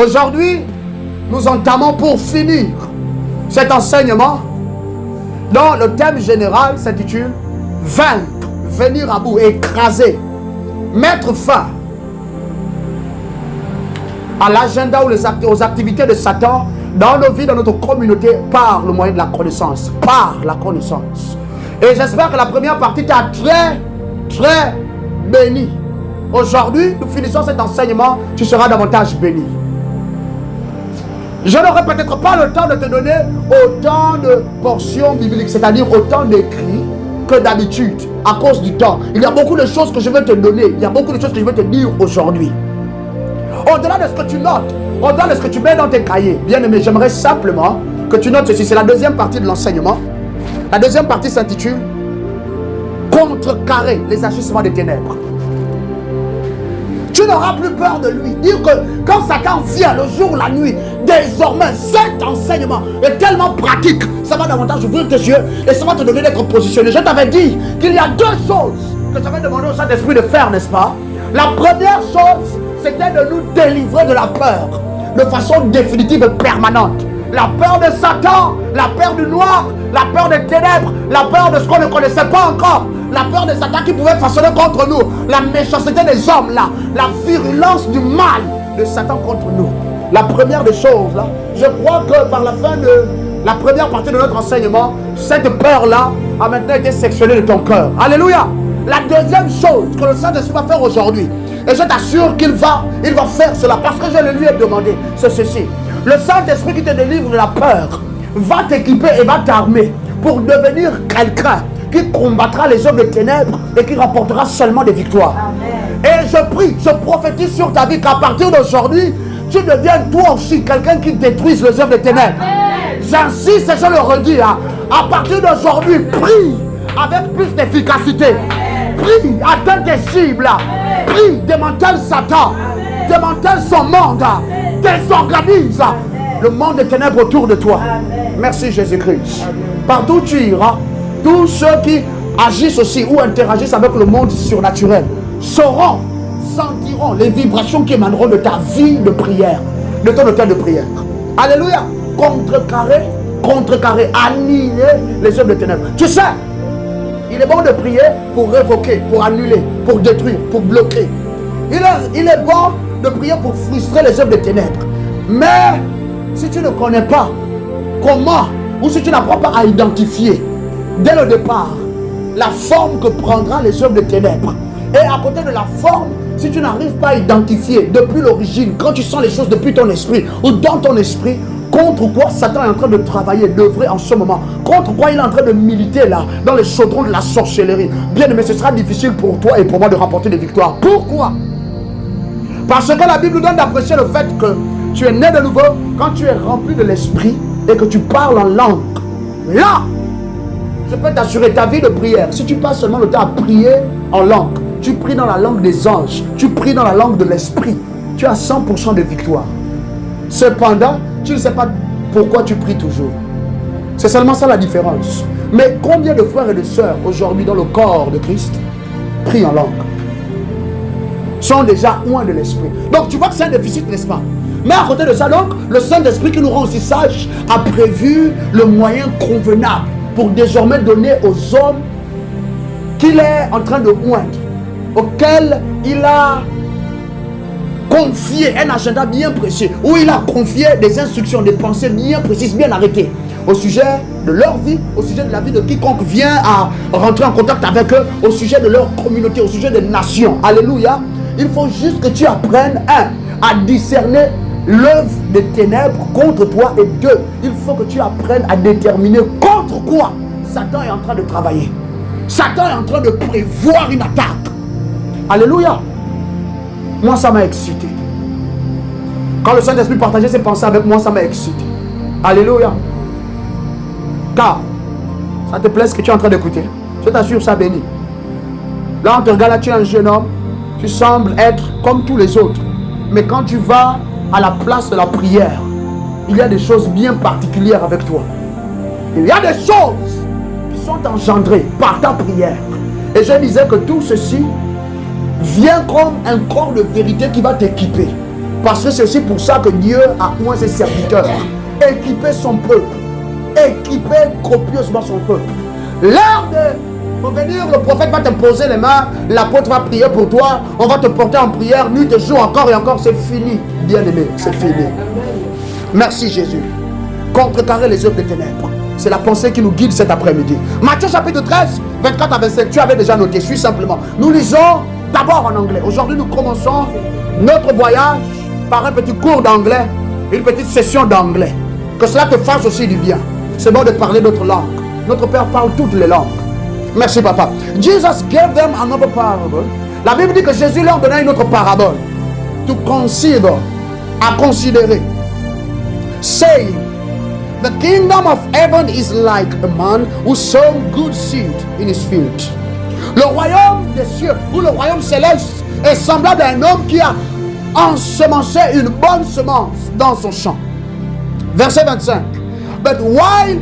Aujourd'hui, nous entamons pour finir cet enseignement dont le thème général s'intitule « Vaincre, venir à bout, écraser, mettre fin à l'agenda ou aux activités de Satan dans nos vies, dans notre communauté, par le moyen de la connaissance. Par la connaissance. » Et j'espère que la première partie t'a très béni. Aujourd'hui, nous finissons cet enseignement, tu seras davantage béni. Je n'aurai peut-être pas le temps de te donner autant de portions bibliques, c'est-à-dire autant d'écrits que d'habitude, à cause du temps. Il y a beaucoup de choses que je vais te donner, il y a beaucoup de choses que je vais te dire aujourd'hui. Au-delà de ce que tu notes, au-delà de ce que tu mets dans tes cahiers, bien aimé, j'aimerais simplement que tu notes ceci. C'est la deuxième partie de l'enseignement. La deuxième partie s'intitule « Contrecarrer les agissements des ténèbres ». Tu n'auras plus peur de lui. Dire que quand Satan vient le jour, la nuit, désormais, cet enseignement est tellement pratique. Ça va davantage ouvrir tes yeux et ça va te donner d'être positionné. Je t'avais dit qu'il y a deux choses que j'avais demandé au Saint-Esprit de faire, n'est-ce pas? La première chose, c'était de nous délivrer de la peur de façon définitive et permanente. La peur de Satan, la peur du noir, la peur des ténèbres, la peur de ce qu'on ne connaissait pas encore, la peur de Satan qui pouvait façonner contre nous, la méchanceté des hommes là, la virulence du mal de Satan contre nous. La première des choses là, je crois que par la fin de la première partie de notre enseignement, cette peur là a maintenant été sectionnée de ton cœur. Alléluia. La deuxième chose que le Saint-Esprit va faire aujourd'hui, et je t'assure qu'il va faire cela parce que je le lui ai demandé, c'est ceci. Le Saint-Esprit qui te délivre de la peur va t'équiper et va t'armer pour devenir quelqu'un qui combattra les œuvres de ténèbres et qui rapportera seulement des victoires. Amen. Et je prie, je prophétise sur ta vie qu'à partir d'aujourd'hui, tu deviennes toi aussi quelqu'un qui détruise les œuvres de ténèbres. J'insiste et je le redis, hein, à partir d'aujourd'hui, prie avec plus d'efficacité. Prie, atteins tes cibles. Prie, démantèle Satan. Démantèle son monde. Désorganise le monde des ténèbres autour de toi. Amen. Merci Jésus-Christ. Partout où tu iras, tous ceux qui agissent aussi ou interagissent avec le monde surnaturel sauront, sentiront les vibrations qui émaneront de ta vie de prière, de ton hôtel de prière. Alléluia. Contrecarrer, annihiler les œuvres de ténèbres. Tu sais, il est bon de prier pour révoquer, pour annuler, pour détruire, pour bloquer. Il est bon de prier pour frustrer les œuvres de ténèbres. Mais si tu ne connais pas comment, ou si tu n'apprends pas à identifier dès le départ la forme que prendra les œuvres de ténèbres, et à côté de la forme, si tu n'arrives pas à identifier depuis l'origine, quand tu sens les choses depuis ton esprit ou dans ton esprit, contre quoi Satan est en train de travailler, d'œuvrer en ce moment, contre quoi il est en train de militer là, dans les chaudrons de la sorcellerie, bien aimé, ce sera difficile pour toi et pour moi de remporter des victoires. Pourquoi? Parce que la Bible nous donne d'apprécier le fait que tu es né de nouveau quand tu es rempli de l'esprit et que tu parles en langue. Là, je peux t'assurer ta vie de prière. Si tu passes seulement le temps à prier en langue, tu pries dans la langue des anges, tu pries dans la langue de l'esprit, tu as 100% de victoire. Cependant, tu ne sais pas pourquoi tu pries toujours. C'est seulement ça la différence. Mais combien de frères et de sœurs aujourd'hui dans le corps de Christ prient en langue, sont déjà loin de l'esprit. Donc tu vois que c'est un déficit, n'est-ce pas? Mais à côté de ça, donc, le Saint-Esprit qui nous rend aussi sages a prévu le moyen convenable pour désormais donner aux hommes qu'il est en train de oindre, auxquels il a confié un agenda bien précis, où il a confié des instructions, des pensées bien précises, bien arrêtées, au sujet de leur vie, au sujet de la vie de quiconque vient à rentrer en contact avec eux, au sujet de leur communauté, au sujet des nations. Alléluia. Il faut juste que tu apprennes, à discerner l'œuvre des ténèbres contre toi, et deux, il faut que tu apprennes à déterminer contre quoi Satan est en train de travailler. Satan est en train de prévoir une attaque. Alléluia. Moi, ça m'a excité. Quand le Saint-Esprit partageait ses pensées avec moi, ça m'a excité. Alléluia. Car, ça te plaît ce que tu es en train d'écouter? Je t'assure, ça bénit. Là, on te regarde, là, tu es un jeune homme. Tu sembles être comme tous les autres. Mais quand tu vas à la place de la prière, il y a des choses bien particulières avec toi. Il y a des choses qui sont engendrées par ta prière. Et je disais que tout ceci vient comme un corps de vérité qui va t'équiper. Parce que c'est aussi pour ça que Dieu a oint ses serviteurs. Équiper son peuple. Équiper copieusement son peuple. L'heure de revenir, le prophète va te poser les mains, l'apôtre va prier pour toi, on va te porter en prière, nuit et jour, encore et encore, c'est fini, bien-aimé, c'est fini. Merci Jésus. Contrecarrer les œuvres des ténèbres. C'est la pensée qui nous guide cet après-midi. Matthieu chapitre 13, 24 à 25, tu avais déjà noté, suis simplement. Nous lisons d'abord en anglais. Aujourd'hui, nous commençons notre voyage par un petit cours d'anglais, une petite session d'anglais. Que cela te fasse aussi du bien. C'est bon de parler d'autres langues. Notre Père parle toutes les langues. Merci papa. Jesus gave them another parable. La Bible dit que Jésus leur donna une autre parabole. To consider, à considérer. Saying, the kingdom of heaven is like a man who sowed good seed in his field. Le royaume des cieux ou le royaume céleste est semblable à un homme qui a ensemencé une bonne semence dans son champ. Verset 25. But while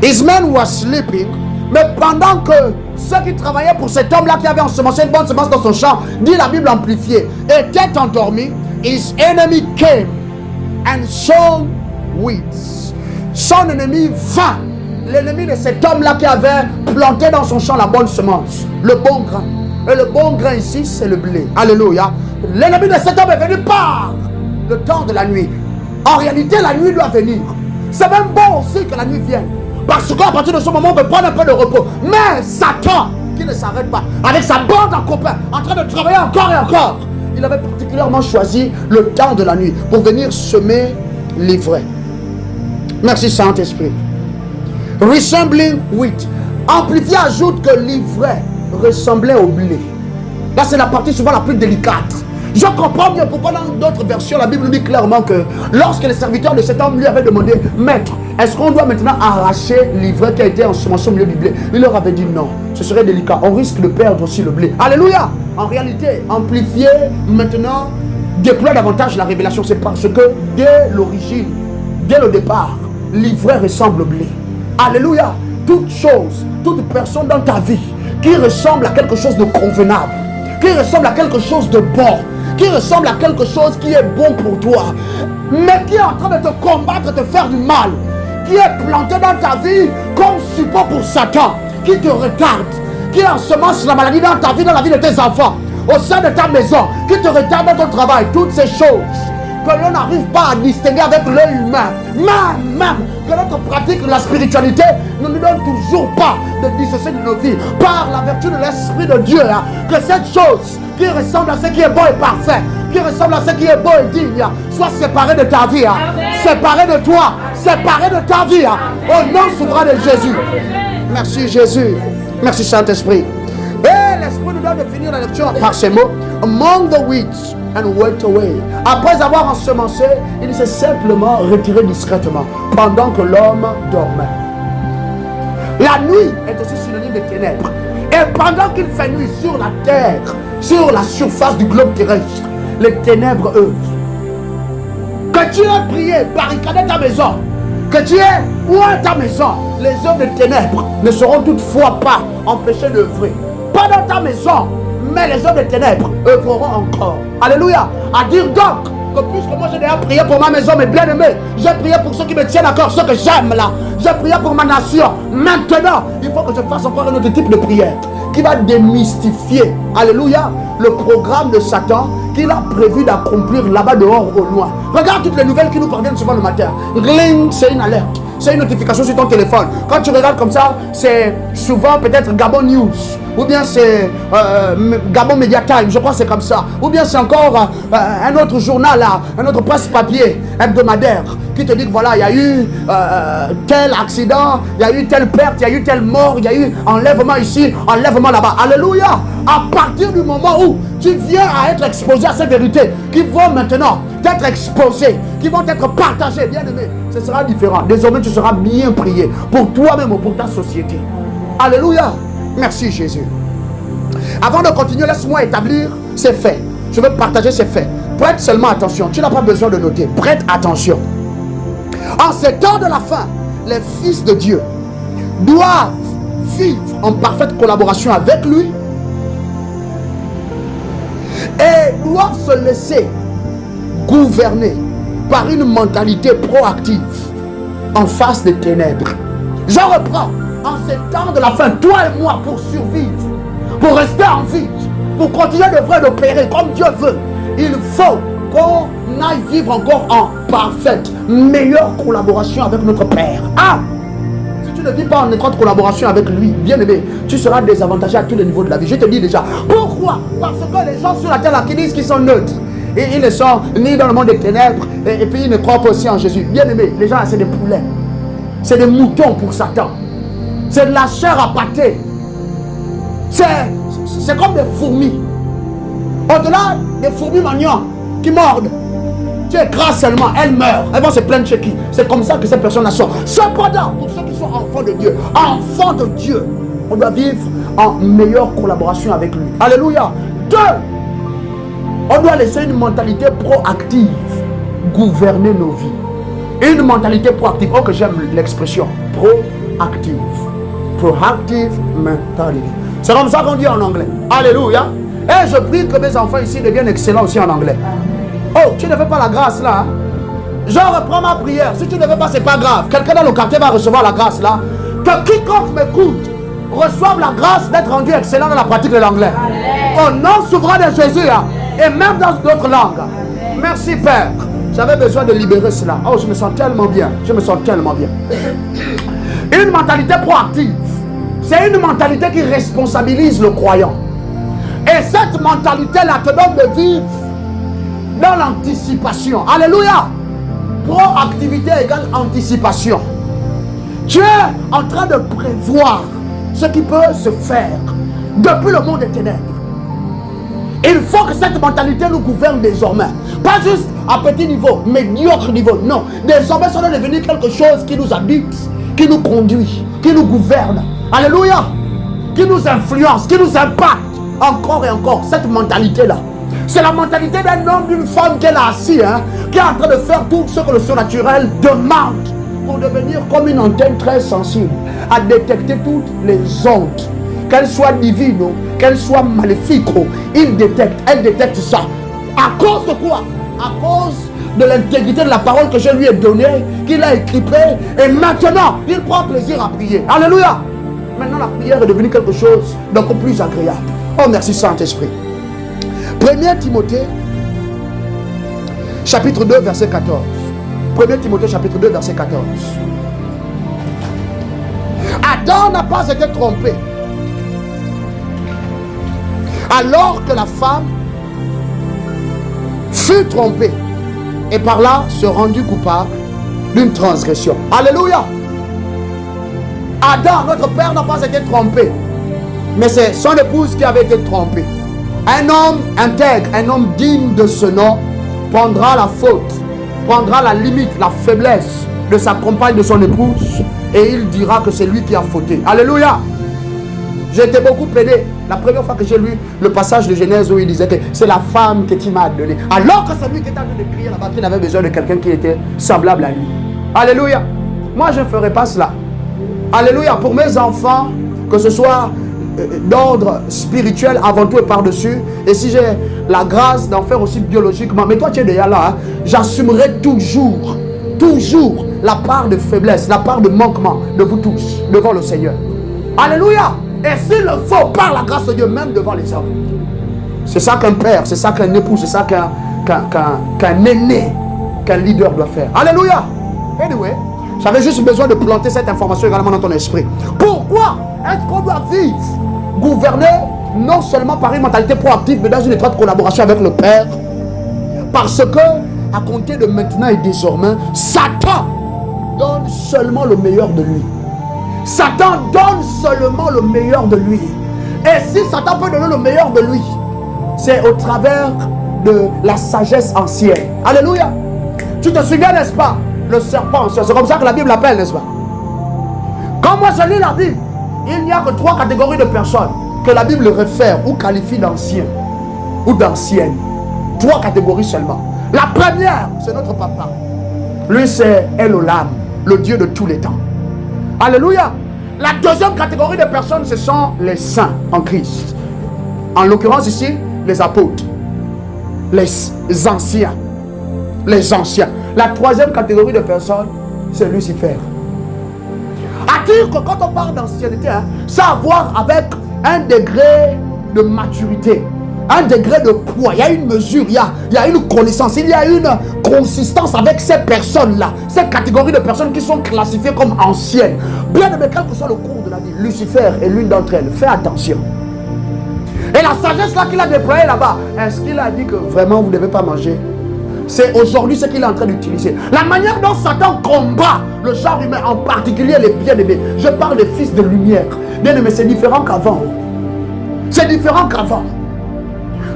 his men were sleeping, mais pendant que ceux qui travaillaient pour cet homme-là qui avait ensemencé une bonne semence dans son champ, dit la Bible amplifiée, étaient endormis, his enemy came and sowed weeds. Son ennemi vint, l'ennemi de cet homme-là qui avait planté dans son champ la bonne semence, le bon grain. Et le bon grain ici, c'est le blé. Alléluia. L'ennemi de cet homme est venu par le temps de la nuit. En réalité, la nuit doit venir. C'est même bon aussi que la nuit vienne. Parce qu'à partir de ce moment, on peut prendre un peu de repos. Mais Satan, qui ne s'arrête pas, avec sa bande en copain, en train de travailler encore et encore, il avait particulièrement choisi le temps de la nuit pour venir semer l'ivraie. Merci Saint-Esprit. Resembling wheat. Amplifié ajoute que l'ivraie ressemblait au blé. Là, c'est la partie souvent la plus délicate. Je comprends bien pourquoi dans d'autres versions, la Bible nous dit clairement que lorsque les serviteurs de cet homme lui avaient demandé, Maître, est-ce qu'on doit maintenant arracher l'ivraie qui a été ensemencée au milieu du blé? Il leur avait dit non, ce serait délicat. On risque de perdre aussi le blé. Alléluia. En réalité, amplifier maintenant déploie davantage la révélation. C'est parce que dès l'origine, dès le départ, l'ivraie ressemble au blé. Alléluia. Toute chose, toute personne dans ta vie qui ressemble à quelque chose de convenable, qui ressemble à quelque chose de bon, qui ressemble à quelque chose qui est bon pour toi, mais qui est en train de te combattre, de te faire du mal, qui est planté dans ta vie comme support pour Satan, qui te retarde, qui ensemence la maladie dans ta vie, dans la vie de tes enfants, au sein de ta maison, qui te retarde dans ton travail, toutes ces choses que l'on n'arrive pas à distinguer avec l'œil humain, même que notre pratique de la spiritualité ne nous donne toujours pas de dissocier de nos vies par la vertu de l'Esprit de Dieu, hein, que cette chose qui ressemble à ce qui est bon et parfait, qui ressemble à ce qui est beau et digne, soit séparée de ta vie, hein, séparée de toi, séparée de ta vie, hein, au nom souverain de Jésus. Merci Jésus, merci Saint-Esprit. Et l'Esprit nous donne de finir la lecture par ces mots, among the weeds and went away. Après avoir ensemencé, il s'est simplement retiré discrètement pendant que l'homme dormait. La nuit est aussi synonyme de ténèbres. Et pendant qu'il fait nuit sur la terre, sur la surface du globe terrestre, les ténèbres œuvrent. Que tu aies prié, barricadé ta maison, que tu aies oint ta maison, les œuvres des ténèbres ne seront toutefois pas empêchées d'œuvrer. Pas dans ta maison, mais les hommes des ténèbres œuvreront encore. Alléluia. À dire donc que puisque moi j'ai déjà prié pour ma maison, mes bien-aimés, j'ai prié pour ceux qui me tiennent à cœur, ceux que j'aime là, j'ai prié pour ma nation. Maintenant, il faut que je fasse encore un autre type de prière qui va démystifier, alléluia, le programme de Satan qu'il a prévu d'accomplir là-bas dehors au loin. Regarde toutes les nouvelles qui nous parviennent souvent le matin. Gling, c'est une alerte. C'est une notification sur ton téléphone. Quand tu regardes comme ça, c'est souvent peut-être Gabon News. Ou bien c'est Gabon Media Time, je crois que c'est comme ça. Ou bien c'est encore un autre journal là, un autre presse-papier hebdomadaire qui te dit que voilà, il y a eu tel accident, il y a eu telle perte, il y a eu telle mort, il y a eu enlèvement ici, enlèvement là-bas. Alléluia. À partir du moment où tu viens à être exposé à ces vérités qui vont maintenant être exposées, qui vont être partagées, bien aimé, ce sera différent. Désormais, tu seras bien prié pour toi-même ou pour ta société. Alléluia. Merci Jésus. Avant de continuer, laisse-moi établir ces faits. Je veux partager ces faits. Prête seulement attention. Tu n'as pas besoin de noter. Prête attention. En ces temps de la fin, les fils de Dieu doivent vivre en parfaite collaboration avec lui et doivent se laisser gouverner par une mentalité proactive en face des ténèbres. Je reprends. En ces temps de la fin, toi et moi, pour survivre, pour rester en vie, pour continuer d'opérer comme Dieu veut, il faut qu'on aille vivre encore en parfaite, meilleure collaboration avec notre Père. Ah! Si tu ne vis pas en étroite collaboration avec lui, bien aimé, tu seras désavantagé à tous les niveaux de la vie. Je te dis déjà. Pourquoi? Parce que les gens sur la terre là, qui disent qu'ils sont neutres, et ils ne sont ni dans le monde des ténèbres, et puis ils ne croient pas aussi en Jésus. Bien aimé, les gens là, c'est des poulets. C'est des moutons pour Satan. C'est de la chair à pâté. C'est comme des fourmis. Au-delà des fourmis maniants qui mordent, tu écrases seulement, elles meurent. Elles vont se plaindre chez qui? C'est comme ça que ces personnes-là sont. Cependant, pour ceux qui sont enfants de Dieu, on doit vivre en meilleure collaboration avec lui. Alléluia. 2, on doit laisser une mentalité proactive gouverner nos vies. Une mentalité proactive. Oh, que j'aime l'expression. Proactive. Proactive mentality. C'est comme ça qu'on dit en anglais. Alléluia. Et je prie que mes enfants ici deviennent excellents aussi en anglais. Oh, tu ne fais pas la grâce là. Je reprends ma prière. Si tu ne veux pas, c'est pas grave. Quelqu'un dans le quartier va recevoir la grâce là. Que quiconque m'écoute reçoive la grâce d'être rendu excellent dans la pratique de l'anglais. Au nom souverain de Jésus, hein, et même dans d'autres langues. Merci Père. J'avais besoin de libérer cela. Oh, je me sens tellement bien. Je me sens tellement bien. Une mentalité proactive. C'est une mentalité qui responsabilise le croyant. Et cette mentalité-là te donne de vivre dans l'anticipation. Alléluia. Proactivité égale anticipation. Tu es en train de prévoir ce qui peut se faire depuis le monde des ténèbres. Il faut que cette mentalité nous gouverne désormais. Pas juste à petit niveau, médiocre niveau. Non. Désormais, ça doit devenir quelque chose qui nous habite, qui nous conduit, qui nous gouverne. Alléluia. Qui nous influence, qui nous impacte. Encore et encore, cette mentalité-là. C'est la mentalité d'un homme, d'une femme qui est là assis, hein, qui est en train de faire tout ce que le surnaturel demande pour devenir comme une antenne très sensible à détecter toutes les ondes, qu'elles soient divines, qu'elles soient maléfiques. Il détecte, elle détecte ça. À cause de quoi? À cause de l'intégrité de la parole que je lui ai donnée, qu'il a écripée, et maintenant, il prend plaisir à prier. Alléluia. Maintenant, la prière est devenue quelque chose d'encore plus agréable. Oh, merci Saint-Esprit. 1 Timothée, chapitre 2, verset 14. 1 Timothée, chapitre 2, verset 14. Adam n'a pas été trompé. Alors que la femme fut trompée et par là se rendit coupable d'une transgression. Alléluia. Adam, notre père, n'a pas été trompé. Mais c'est son épouse qui avait été trompée. Un homme intègre, un homme digne de ce nom, prendra la faute, prendra la limite, la faiblesse de sa compagne, de son épouse, et il dira que c'est lui qui a fauté. Alléluia. J'ai été beaucoup pédé la première fois que j'ai lu le passage de Genèse où il disait que c'est la femme que tu m'as donnée. Alors que c'est lui qui était en train de crier là-bas, qu'il avait besoin de quelqu'un qui était semblable à lui. Alléluia. Moi, je ne ferai pas cela. Alléluia. Pour mes enfants, que ce soit d'ordre spirituel avant tout et par-dessus, et si j'ai la grâce d'en faire aussi biologiquement, mais toi tu es déjà là, hein, j'assumerai toujours la part de faiblesse, la part de manquement de vous tous devant le Seigneur. Alléluia. Et s'il le faut, par la grâce de Dieu, même devant les hommes. C'est ça qu'un père, c'est ça qu'un époux, c'est ça qu'un aîné, qu'un leader doit faire. Alléluia. Anyway, j'avais juste besoin de planter cette information également dans ton esprit. Pourquoi est-ce qu'on doit vivre, gouverner, non seulement par une mentalité proactive, mais dans une étroite collaboration avec le Père? Parce que, à compter de maintenant et désormais, Satan donne seulement le meilleur de lui. Satan donne seulement le meilleur de lui. Et si Satan peut donner le meilleur de lui, c'est au travers de la sagesse ancienne. Alléluia. Tu te souviens, n'est-ce pas? Le serpent ancien, c'est comme ça que la Bible l'appelle, n'est-ce pas? Quand moi je lis la Bible, il n'y a que 3 catégories de personnes que la Bible réfère ou qualifie d'anciens ou d'anciennes. 3 catégories seulement. La première, c'est notre papa. Lui, c'est Elohim, le Dieu de tous les temps. Alléluia. La deuxième catégorie de personnes, ce sont les saints en Christ. En l'occurrence ici, les apôtres. les anciens. Les anciens. La troisième catégorie de personnes, c'est Lucifer. À-t-il que quand on parle d'ancienneté, ça a à voir avec un degré de maturité, un degré de poids, il y a une mesure, il y a une connaissance, il y a une consistance avec ces personnes-là, ces catégories de personnes qui sont classifiées comme anciennes. Bien aimé, quel que soit le cours de la vie, Lucifer est l'une d'entre elles. Fais attention. Et la sagesse là qu'il a déployée là-bas, est-ce qu'il a dit que vraiment vous ne devez pas manger? C'est aujourd'hui ce qu'il est en train d'utiliser. La manière dont Satan combat le genre humain, en particulier les bien-aimés. Je parle des fils de lumière. Bien-aimés, c'est différent qu'avant. C'est différent qu'avant.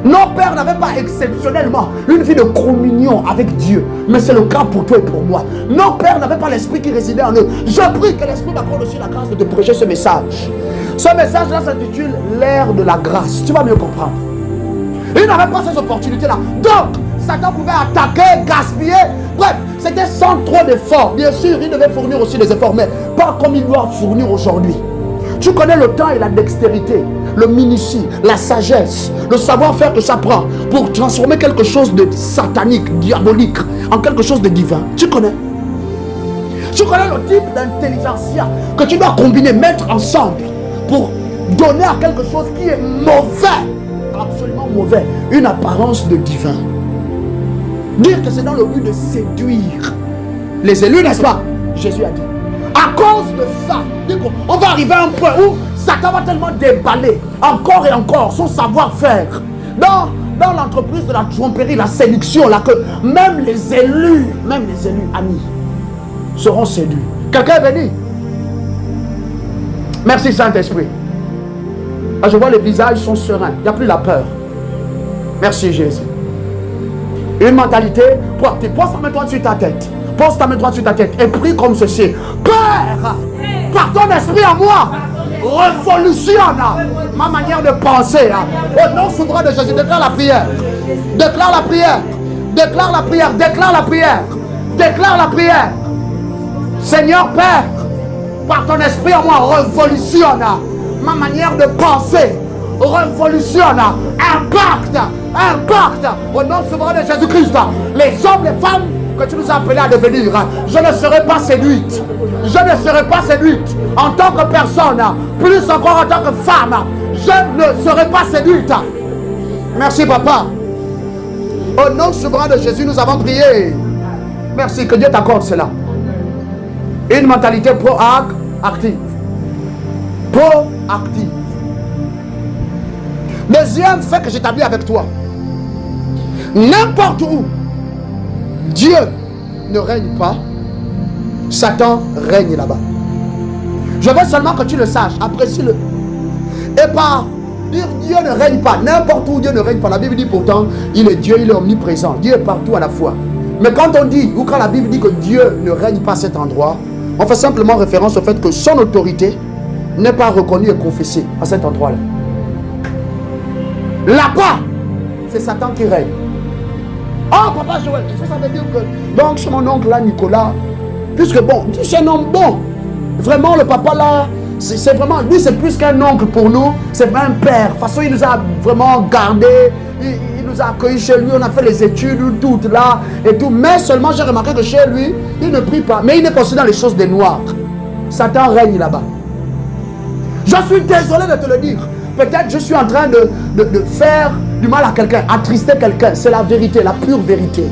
Nos pères n'avaient pas exceptionnellement une vie de communion avec Dieu. Mais c'est le cas pour toi et pour moi. Nos pères n'avaient pas l'esprit qui résidait en eux. Je prie que l'esprit m'accorde aussi la grâce de te prêcher ce message. Ce message-là s'intitule l'ère de la grâce. Tu vas mieux comprendre. Ils n'avaient pas ces opportunités-là. Donc, Satan pouvait attaquer, gaspiller. Bref, c'était sans trop d'efforts. Bien sûr, il devait fournir aussi des efforts, mais pas comme il doit fournir aujourd'hui. Tu connais le temps et la dextérité, le minutie, la sagesse, le savoir-faire que ça prend pour transformer quelque chose de satanique, diabolique, en quelque chose de divin. Tu connais? Tu connais le type d'intelligentsia que tu dois combiner, mettre ensemble pour donner à quelque chose qui est mauvais, absolument mauvais, une apparence de divin. Dire que c'est dans le but de séduire les élus, n'est-ce pas? Jésus a dit. À cause de ça, on va arriver à un point où Satan va tellement déballer encore et encore son savoir-faire dans l'entreprise de la tromperie, la séduction, là, que même les élus, amis, seront séduits. Quelqu'un est béni? Merci Saint-Esprit. Je vois les visages sont sereins, il n'y a plus la peur. Merci Jésus. Une mentalité proactive. Pose ta main droite sur ta tête. Pose ta main droite sur ta tête et prie comme ceci. Père, par ton esprit en moi, révolutionne ma manière de penser. Au nom souverain de Jésus, déclare la prière. Déclare la prière. Déclare la prière. Déclare la prière. Déclare la prière. Seigneur Père, par ton esprit en moi, révolutionne ma manière de penser. Révolutionne, impacte au nom souverain de Jésus-Christ. Les hommes, les femmes que tu nous as appelés à devenir, je ne serai pas séduite. Je ne serai pas séduite en tant que personne, plus encore en tant que femme. Je ne serai pas séduite. Merci papa. Au nom souverain de Jésus, nous avons prié. Merci, que Dieu t'accorde cela. Une mentalité proactive. Proactive. Deuxième fait que j'établis avec toi. N'importe où Dieu ne règne pas, Satan règne là-bas. Je veux seulement que tu le saches, apprécie-le. Et par dire Dieu ne règne pas, n'importe où Dieu ne règne pas, la Bible dit pourtant, il est Dieu, il est omniprésent. Dieu est partout à la fois. Mais quand on dit, ou quand la Bible dit que Dieu ne règne pas à cet endroit, on fait simplement référence au fait que son autorité n'est pas reconnue et confessée à cet endroit-là. Là-bas, c'est Satan qui règne. Oh, papa Joël, ça veut dire que... Donc, c'est mon oncle là, Nicolas. Puisque bon, c'est un homme bon. Vraiment, le papa là, c'est vraiment... Lui, c'est plus qu'un oncle pour nous. C'est un père. De toute façon, il nous a vraiment gardés. Il nous a accueillis chez lui. On a fait les études, toutes là, et tout. Mais seulement, j'ai remarqué que chez lui, il ne prie pas. Mais il n'est pas aussi dans les choses des noirs. Satan règne là-bas. Je suis désolé de te le dire. Peut-être je suis en train de faire du mal à quelqu'un, attrister quelqu'un. C'est la vérité, la pure vérité.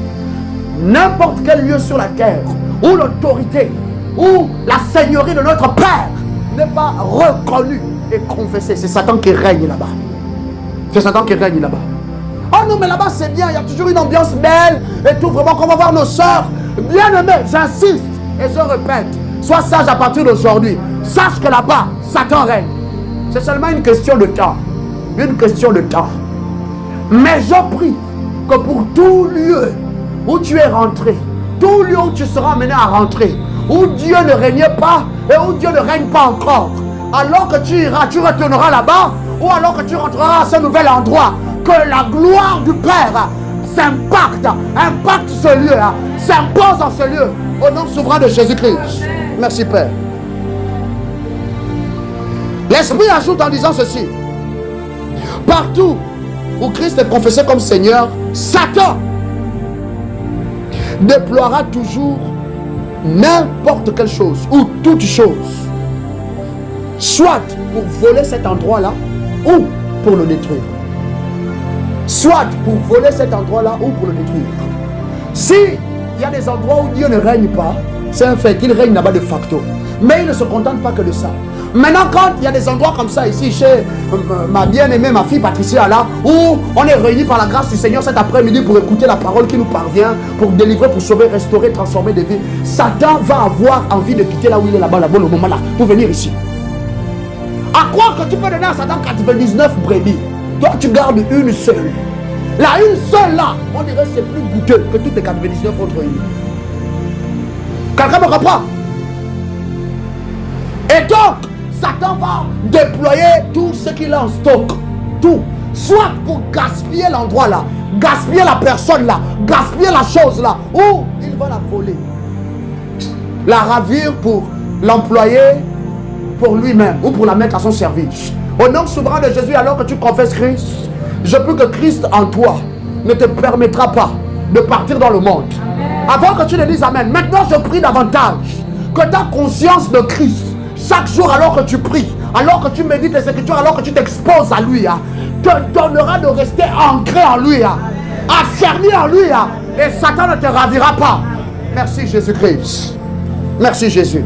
N'importe quel lieu sur la terre où l'autorité, où la seigneurie de notre Père n'est pas reconnue et confessée, c'est Satan qui règne là-bas. C'est Satan qui règne là-bas. Oh non, mais là-bas c'est bien, il y a toujours une ambiance belle et tout. Vraiment, qu'on va voir nos soeurs. Bien aimées, j'insiste et je répète, sois sage à partir d'aujourd'hui. Sache que là-bas, Satan règne. C'est seulement une question de temps. Une question de temps. Mais je prie que pour tout lieu où tu es rentré, tout lieu où tu seras amené à rentrer, où Dieu ne régnait pas et où Dieu ne règne pas encore, alors que tu iras, tu retourneras là-bas, ou alors que tu rentreras à ce nouvel endroit, que la gloire du Père impacte ce lieu, s'impose dans ce lieu, au nom souverain de Jésus-Christ. Merci Père. L'Esprit ajoute en disant ceci. Partout où Christ est confessé comme Seigneur, Satan déploiera toujours n'importe quelle chose ou toute chose, soit pour voler cet endroit-là ou pour le détruire. Soit pour voler cet endroit-là ou pour le détruire. Si il y a des endroits où Dieu ne règne pas, c'est un fait, il règne là-bas de facto. Mais il ne se contente pas que de ça. Maintenant, quand il y a des endroits comme ça ici, chez ma bien-aimée, ma fille Patricia, là, où on est réunis par la grâce du Seigneur cet après-midi pour écouter la parole qui nous parvient, pour délivrer, pour sauver, restaurer, transformer des vies, Satan va avoir envie de quitter là où il est là-bas, là-bas, au moment là, pour venir ici. À croire que tu peux donner à Satan 99 brebis, toi tu gardes une seule. La une seule là, on dirait que c'est plus goûteux que toutes les 99 autres réunies. Quelqu'un me comprend? Et donc, Satan va déployer tout ce qu'il a en stock. Tout. Soit pour gaspiller l'endroit là, gaspiller la personne là, gaspiller la chose là, ou il va la voler. La ravir pour l'employer pour lui-même ou pour la mettre à son service. Au nom souverain de Jésus, alors que tu confesses Christ, je prie que Christ en toi ne te permettra pas de partir dans le monde. Avant que tu ne dises Amen, maintenant je prie davantage que ta conscience de Christ, chaque jour alors que tu pries, alors que tu médites les Écritures, alors que tu t'exposes à lui, te donnera de rester ancré en lui, affermi en lui, et Satan ne te ravira pas. Merci Jésus-Christ. Merci Jésus.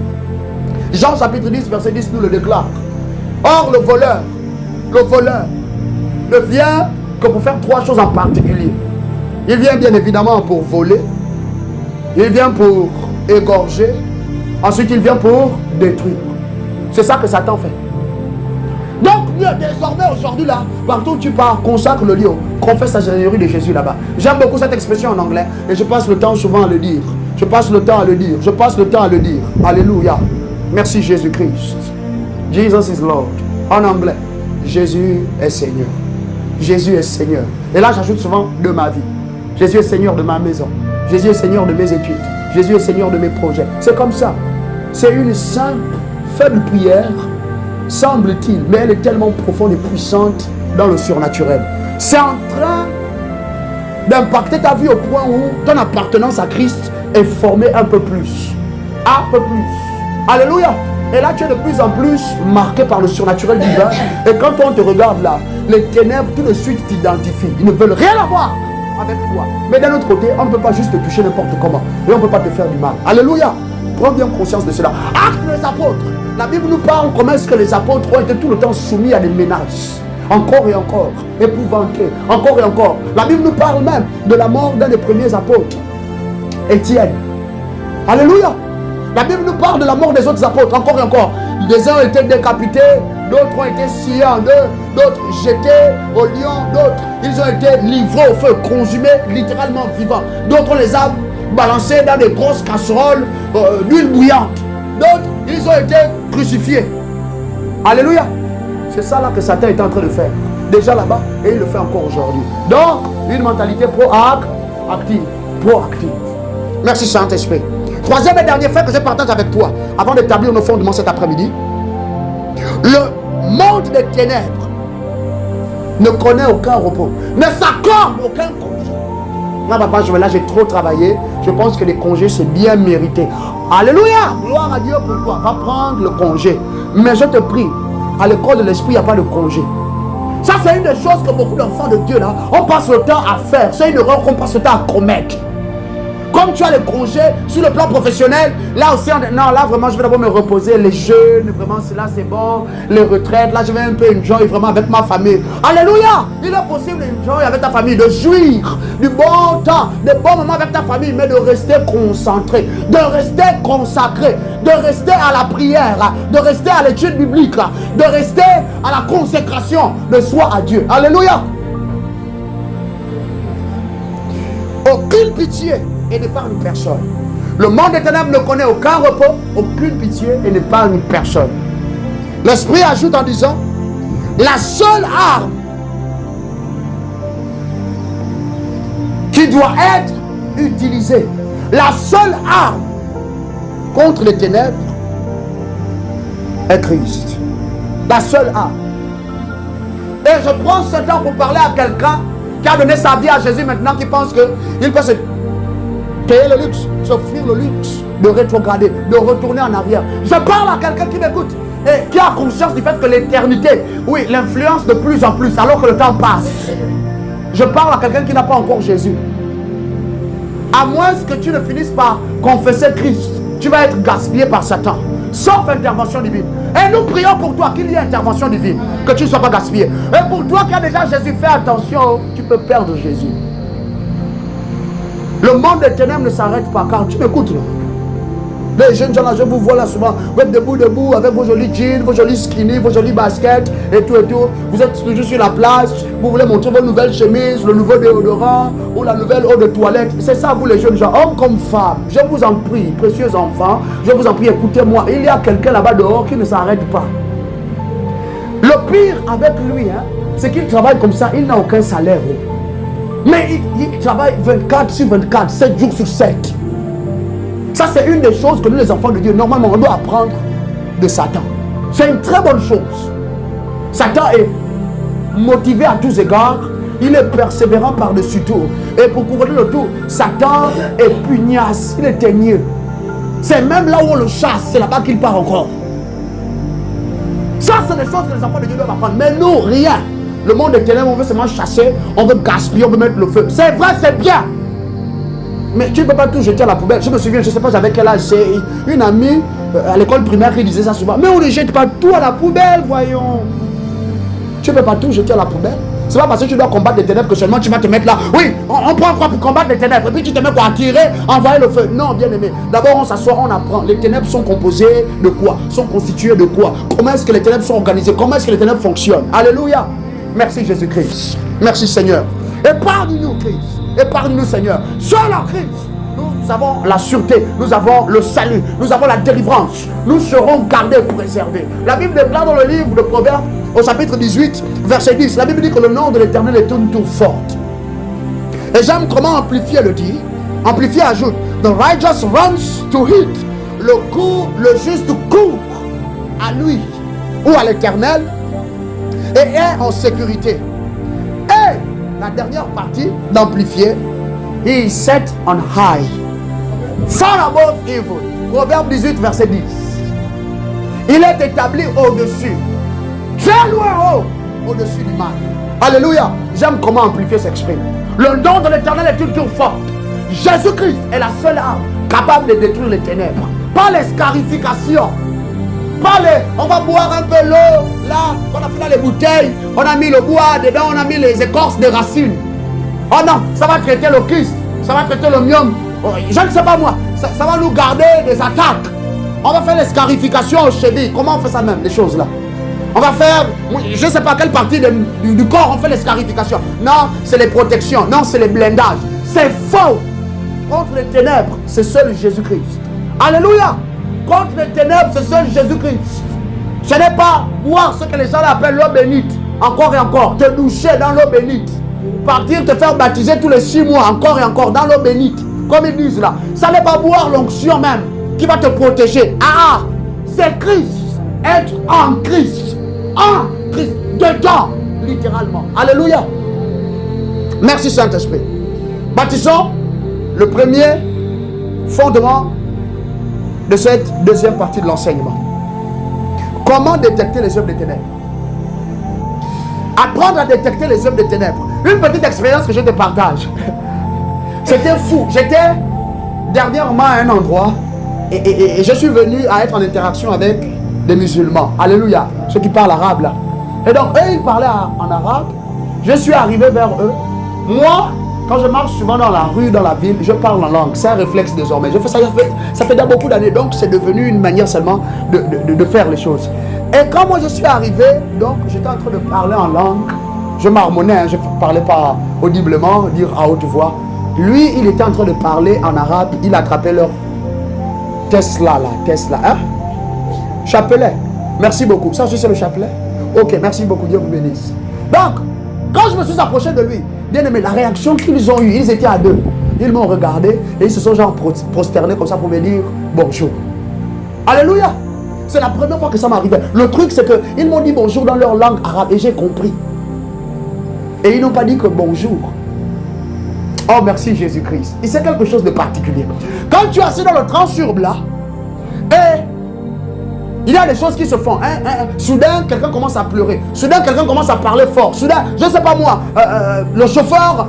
Jean chapitre 10 verset 10 nous le déclare. Or le voleur ne vient que pour faire trois choses en particulier. Il vient bien évidemment pour voler, il vient pour égorger, ensuite il vient pour détruire. C'est ça que Satan fait. Donc désormais aujourd'hui là, partout où tu pars, consacre le lieu, confesse la Seigneurie de Jésus là-bas. J'aime beaucoup cette expression en anglais et je passe le temps souvent à le dire. Je passe le temps à le dire. Je passe le temps à le dire. Alléluia. Merci Jésus-Christ. Jesus is Lord. En anglais, Jésus est Seigneur. Jésus est Seigneur. Et là j'ajoute souvent de ma vie. Jésus est Seigneur de ma maison. Jésus est Seigneur de mes études. Jésus est Seigneur de mes projets. C'est comme ça. C'est une simple, faible prière, semble-t-il, mais elle est tellement profonde et puissante dans le surnaturel. C'est en train d'impacter ta vie au point où ton appartenance à Christ est formée un peu plus. Un peu plus. Alléluia. Et là, tu es de plus en plus marqué par le surnaturel divin. Et quand on te regarde là, les ténèbres tout de suite t'identifient. Ils ne veulent rien avoir avec toi. Mais d'un autre côté, on ne peut pas juste te toucher n'importe comment. Et on ne peut pas te faire du mal. Alléluia. Prends bien conscience de cela. Actes des apôtres. La Bible nous parle comment est-ce que les apôtres ont été tout le temps soumis à des menaces. Encore et encore. Épouvantés. Encore et encore. La Bible nous parle même de la mort d'un des premiers apôtres. Étienne. Alléluia. La Bible nous parle de la mort des autres apôtres, encore et encore. Les uns ont été décapités, d'autres ont été sciés en deux, d'autres jetés au lion, d'autres, ils ont été livrés au feu, consumés, littéralement vivants. D'autres, on les a balancés dans des grosses casseroles d'huile bouillante. D'autres, ils ont été crucifiés. Alléluia. C'est ça là que Satan est en train de faire. Déjà là-bas, et il le fait encore aujourd'hui. Donc, une mentalité proactive. Merci Saint-Esprit. Troisième et dernier fait que je partage avec toi, avant d'établir nos fondements cet après-midi. Le monde des ténèbres ne connaît aucun repos, ne s'accorde aucun congé. Non, papa, là j'ai trop travaillé. Je pense que les congés c'est bien mérité. Alléluia, gloire à Dieu pour toi. Va prendre le congé. Mais je te prie, à l'école de l'esprit, il n'y a pas de congé. Ça, c'est une des choses que beaucoup d'enfants de Dieu là, on passe le temps à faire. C'est une erreur qu'on passe le temps à commettre. Comme tu as les congés sur le plan professionnel, là aussi, non, là vraiment, je vais d'abord me reposer. Les jeûnes, vraiment, là c'est bon. Les retraites, là je vais un peu enjoy vraiment avec ma famille. Alléluia! Il est possible d'enjoy avec ta famille, de jouir du bon temps, des bons moments avec ta famille, mais de rester concentré, de rester consacré, de rester à la prière, de rester à l'étude biblique, de rester à la consécration de soi à Dieu. Alléluia! Aucune pitié et n'épargne personne. Le monde des ténèbres ne connaît aucun repos, aucune pitié et n'épargne personne. L'Esprit ajoute en disant, la seule arme qui doit être utilisée, la seule arme contre les ténèbres est Christ. La seule arme. Et Et je prends ce temps pour parler à quelqu'un qui a donné sa vie à Jésus maintenant, qui pense qu'il peut se payer le luxe, s'offrir le luxe de rétrograder, de retourner en arrière. Je parle à quelqu'un qui m'écoute et qui a conscience du fait que l'éternité, oui, l'influence de plus en plus alors que le temps passe. Je parle à quelqu'un qui n'a pas encore Jésus. À moins que tu ne finisses par confesser Christ, tu vas être gaspillé par Satan. Sauf intervention divine. Et nous prions pour toi qu'il y ait intervention divine, que tu ne sois pas gaspillé. Et pour toi qui as déjà Jésus, fais attention, tu peux perdre Jésus. Le monde des ténèbres ne s'arrête pas, car tu m'écoutes là. Les jeunes gens là, je vous vois là souvent, vous êtes debout avec vos jolis jeans, vos jolis skinny, vos jolis baskets et tout. Vous êtes toujours sur la place, vous voulez montrer vos nouvelles chemises, le nouveau déodorant ou la nouvelle eau de toilette. C'est ça vous les jeunes gens, hommes comme femmes. Je vous en prie, précieux enfants, je vous en prie, écoutez-moi. Il y a quelqu'un là-bas dehors qui ne s'arrête pas. Le pire avec lui, c'est qu'il travaille comme ça, il n'a aucun salaire. Mais il travaille 24 sur 24, 7 jours sur 7. Ça, c'est une des choses que nous, les enfants de Dieu, normalement, on doit apprendre de Satan. C'est une très bonne chose. Satan est motivé à tous égards. Il est persévérant par-dessus tout. Et pour couronner le tout, Satan est pugnace. Il est teigneux. C'est même là où on le chasse, c'est là-bas qu'il part encore. Ça, c'est des choses que les enfants de Dieu doivent apprendre. Mais nous, rien. Le monde des ténèbres, on veut seulement chasser, on veut gaspiller, on veut mettre le feu. C'est vrai, c'est bien. Mais tu ne peux pas tout jeter à la poubelle. Je me souviens, je ne sais pas j'avais quel âge, c'est une amie à l'école primaire qui disait ça souvent. Mais on ne jette pas tout à la poubelle, voyons. Tu ne peux pas tout jeter à la poubelle. C'est pas parce que tu dois combattre les ténèbres que seulement tu vas te mettre là. Oui, on prend quoi pour combattre les ténèbres? Et puis tu te mets pour attirer, envoyer le feu. Non, bien aimé. D'abord, on s'assoit, on apprend. Les ténèbres sont composées de quoi? Sont constituées de quoi? Comment est-ce que les ténèbres sont organisées? Comment est-ce que les ténèbres fonctionnent? Alléluia. Merci Jésus-Christ. Merci Seigneur. Épargne-nous Christ. Épargne-nous Seigneur. Seul en Christ, nous avons la sûreté, nous avons le salut, nous avons la délivrance. Nous serons gardés, préservés. La Bible déclare dans le livre de Proverbes, au chapitre 18, verset 10, la Bible dit que le nom de l'Éternel est une tour forte. Et j'aime comment Amplifié le dit. Amplifié ajoute, the righteous runs to it. Le juste court à lui ou à l'Éternel et est en sécurité. Et la dernière partie d'Amplifié, he is set on high, far above evil. Proverbe 18, verset 10. Il est établi au-dessus, très loin haut, au-dessus du mal. Alléluia. J'aime comment Amplifié s'exprime. Le nom de l'Éternel est une tour forte. Jésus-Christ est la seule arme capable de détruire les ténèbres. Pas les scarifications. On va boire un peu l'eau, là, on a fait dans les bouteilles, on a mis le bois dedans, on a mis les écorces des racines. Oh non, ça va traiter le kyste, ça va traiter le myome. Je ne sais pas moi, ça va nous garder des attaques. On va faire les scarifications aux chevilles. Comment on fait ça même, les choses là? On va faire, je ne sais pas quelle partie du corps on fait les scarifications. Non, c'est les protections, non, c'est les blindages. C'est faux. Contre les ténèbres, c'est seul Jésus-Christ. Alléluia. Contre les ténèbres, c'est seul Jésus-Christ. Ce n'est pas boire ce que les gens appellent l'eau bénite, encore et encore, te doucher dans l'eau bénite, partir te faire baptiser tous les 6 mois, encore et encore, dans l'eau bénite, comme ils disent là. Ça n'est pas boire l'onction même, qui va te protéger. C'est Christ, être en Christ, dedans, littéralement. Alléluia. Merci Saint-Esprit. Bâtissons le premier fondement de cette deuxième partie de l'enseignement. Comment détecter les œuvres des ténèbres? Apprendre à détecter les œuvres des ténèbres. Une petite expérience que je te partage. C'était fou. J'étais dernièrement à un endroit et je suis venu à être en interaction avec des musulmans. Alléluia. Ceux qui parlent arabe là. Et donc eux ils parlaient en arabe. Je suis arrivé vers eux. Moi, quand je marche souvent dans la rue, dans la ville, je parle en langue. C'est un réflexe désormais. Je fais ça fait déjà beaucoup d'années. Donc, c'est devenu une manière seulement de faire les choses. Et quand moi, je suis arrivé, donc, j'étais en train de parler en langue. Je marmonnais, je ne parlais pas audiblement, dire à haute voix. Lui, il était en train de parler en arabe. Il attrapait leur Tesla, hein? Chapelet. Merci beaucoup. Ça aussi, c'est le chapelet? Ok, merci beaucoup. Dieu vous bénisse. Donc, quand je me suis approché de lui, bien aimé, la réaction qu'ils ont eue, ils étaient à deux. Ils m'ont regardé et ils se sont genre prosternés comme ça pour me dire bonjour. Alléluia. C'est la première fois que ça m'arrivait. Le truc c'est qu'ils m'ont dit bonjour dans leur langue arabe et j'ai compris. Et ils n'ont pas dit que bonjour. Oh, merci Jésus-Christ. Et c'est quelque chose de particulier. Quand tu es assis dans le transurbe là, et il y a des choses qui se font. Soudain, quelqu'un commence à pleurer. Soudain, quelqu'un commence à parler fort. Soudain, je ne sais pas moi, le chauffeur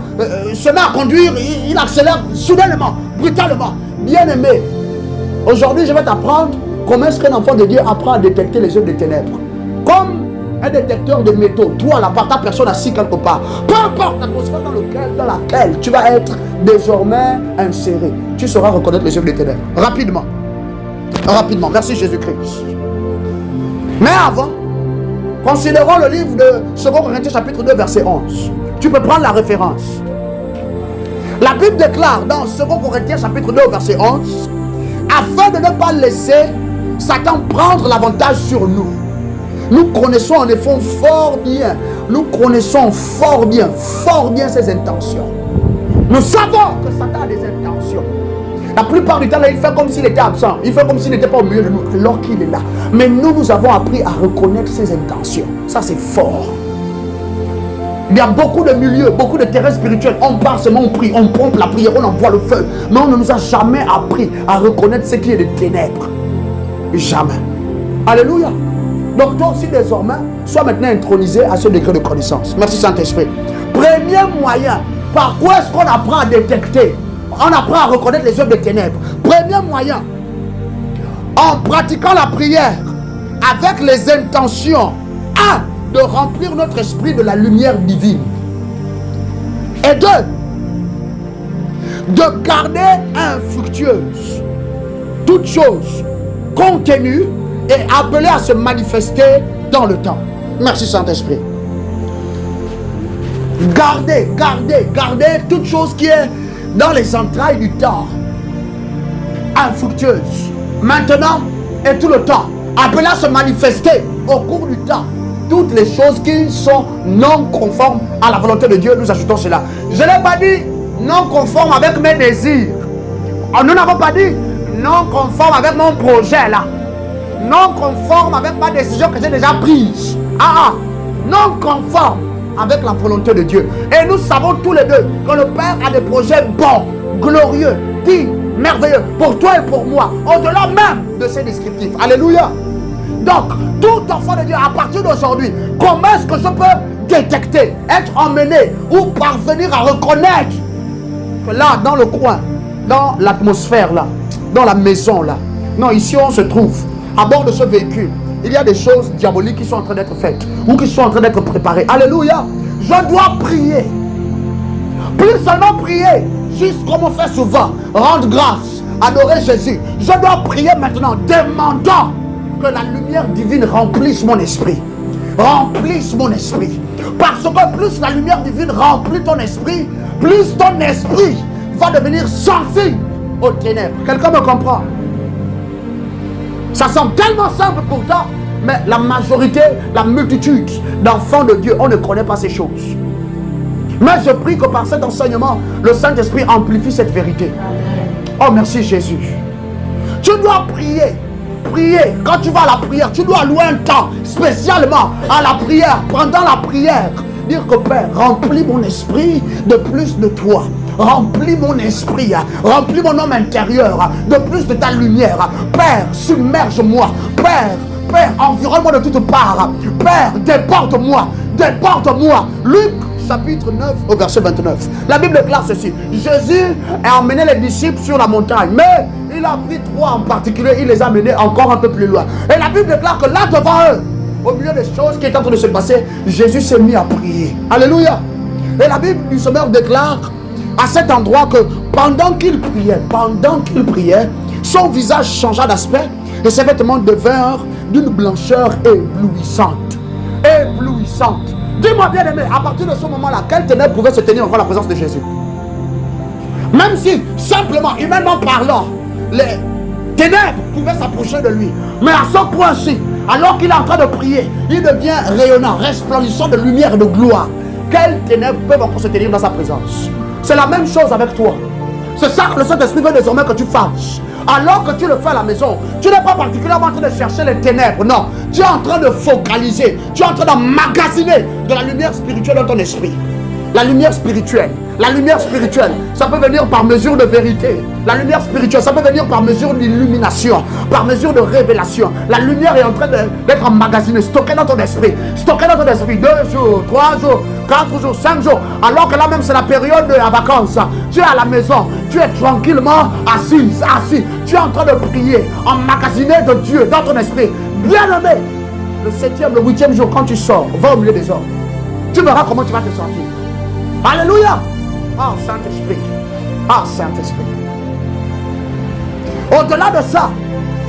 se met à conduire, il accélère soudainement, brutalement. Bien-aimé, aujourd'hui, je vais t'apprendre comment est-ce qu'un enfant de Dieu apprend à détecter les œuvres des ténèbres. Comme un détecteur de métaux, toi là, par ta personne assise quelque part. Peu importe l'atmosphère dans laquelle tu vas être désormais inséré, tu sauras reconnaître les œuvres des ténèbres. Rapidement. Rapidement. Merci Jésus-Christ. Mais avant, considérons le livre de 2 Corinthiens chapitre 2 verset 11. Tu peux prendre la référence. La Bible déclare dans 2 Corinthiens chapitre 2 verset 11, afin de ne pas laisser Satan prendre l'avantage sur nous. Nous connaissons en effet fort bien ses intentions. Nous savons que Satan a des intentions. La plupart du temps, là, il fait comme s'il était absent. Il fait comme s'il n'était pas au milieu de nous, alors qu'il est là. Mais nous avons appris à reconnaître ses intentions. Ça, c'est fort. Il y a beaucoup de milieux, beaucoup de terrains spirituels. On part seulement, on prie, on pompe la prière, on envoie le feu. Mais on ne nous a jamais appris à reconnaître ce qui est des ténèbres. Jamais. Alléluia. Donc toi aussi désormais, sois maintenant intronisé à ce degré de connaissance. Merci Saint-Esprit. Premier moyen, par quoi est-ce qu'on apprend à détecter? On apprend à reconnaître les œuvres des ténèbres. Premier moyen, en pratiquant la prière avec les intentions, de remplir notre esprit de la lumière divine. Et deux, de garder infructueuse toute chose contenue et appelée à se manifester dans le temps. Merci Saint-Esprit. Gardez toute chose qui est dans les entrailles du temps, infructueuse, maintenant et tout le temps, appelée à se manifester au cours du temps. Toutes les choses qui sont non conformes à la volonté de Dieu, nous ajoutons cela. Je n'ai pas dit non conforme avec mes désirs. Nous n'avons pas dit non conforme avec mon projet là. Non conforme avec ma décision que j'ai déjà prise. Non conforme avec la volonté de Dieu. Et nous savons tous les deux que le Père a des projets bons, glorieux, dignes, merveilleux pour toi et pour moi, au-delà même de ces descriptifs. Alléluia. Donc, tout enfant de Dieu, à partir d'aujourd'hui, comment est-ce que je peux détecter, être emmené ou parvenir à reconnaître que là, dans le coin, dans l'atmosphère là, dans la maison là, non, ici on se trouve, à bord de ce véhicule, il y a des choses diaboliques qui sont en train d'être faites ou qui sont en train d'être préparées. Alléluia. Je dois prier. Plus seulement prier, juste comme on fait souvent, rendre grâce, adorer Jésus. Je dois prier maintenant, demandant que la lumière divine remplisse mon esprit. Remplisse mon esprit. Parce que plus la lumière divine remplit ton esprit, plus ton esprit va devenir sensible aux ténèbres. Quelqu'un me comprend? Ça semble tellement simple pourtant, mais la majorité, la multitude d'enfants de Dieu, on ne connaît pas ces choses. Mais je prie que par cet enseignement, le Saint-Esprit amplifie cette vérité. Oh, merci Jésus. Tu dois prier. Prier, quand tu vas à la prière, tu dois allouer un temps spécialement à la prière, pendant la prière. Dire que Père, remplis mon esprit de plus de toi. Remplis mon esprit, remplis mon homme intérieur de plus de ta lumière. Père, submerge-moi. Père, environne-moi de toutes parts. Père, déborde-moi. Luc chapitre 9 au verset 29. La Bible déclare ceci. Jésus a emmené les disciples sur la montagne, mais il a pris 3 en particulier, il les a menés encore un peu plus loin. Et la Bible déclare que là devant eux, au milieu des choses qui étaient en train de se passer, Jésus s'est mis à prier. Alléluia. Et la Bible du Sommeur déclare à cet endroit que pendant qu'il priait, son visage changea d'aspect et ses vêtements devinrent d'une blancheur éblouissante. Dis-moi bien aimé, à partir de ce moment-là, quelle ténèbre pouvait se tenir devant la présence de Jésus? Même si, simplement, humainement parlant, les ténèbres pouvaient s'approcher de lui. Mais à ce point-ci, alors qu'il est en train de prier, il devient rayonnant, resplendissant de lumière et de gloire. Quelles ténèbres peuvent encore se tenir dans sa présence? C'est la même chose avec toi. C'est ça que le Saint-Esprit veut désormais que tu fasses. Alors que tu le fais à la maison, tu n'es pas particulièrement en train de chercher les ténèbres, non. Tu es en train de focaliser, tu es en train d'emmagasiner de la lumière spirituelle dans ton esprit. La lumière spirituelle. La lumière spirituelle, ça peut venir par mesure de vérité. La lumière spirituelle, ça peut venir par mesure d'illumination, par mesure de révélation. La lumière est en train d'être emmagasinée, stockée dans ton esprit. Stockée dans ton esprit 2 jours, 3 jours, 4 jours, 5 jours. Alors que là même c'est la période de la vacance. Tu es à la maison, tu es tranquillement assis. Tu es en train de prier, emmagasiné de Dieu dans ton esprit. Bien-aimé, le 7e, le 8e jour, quand tu sors, va au milieu des hommes. Tu verras comment tu vas te sentir. Alléluia. Ah, Saint-Esprit. Ah, Saint-Esprit. Au-delà de ça,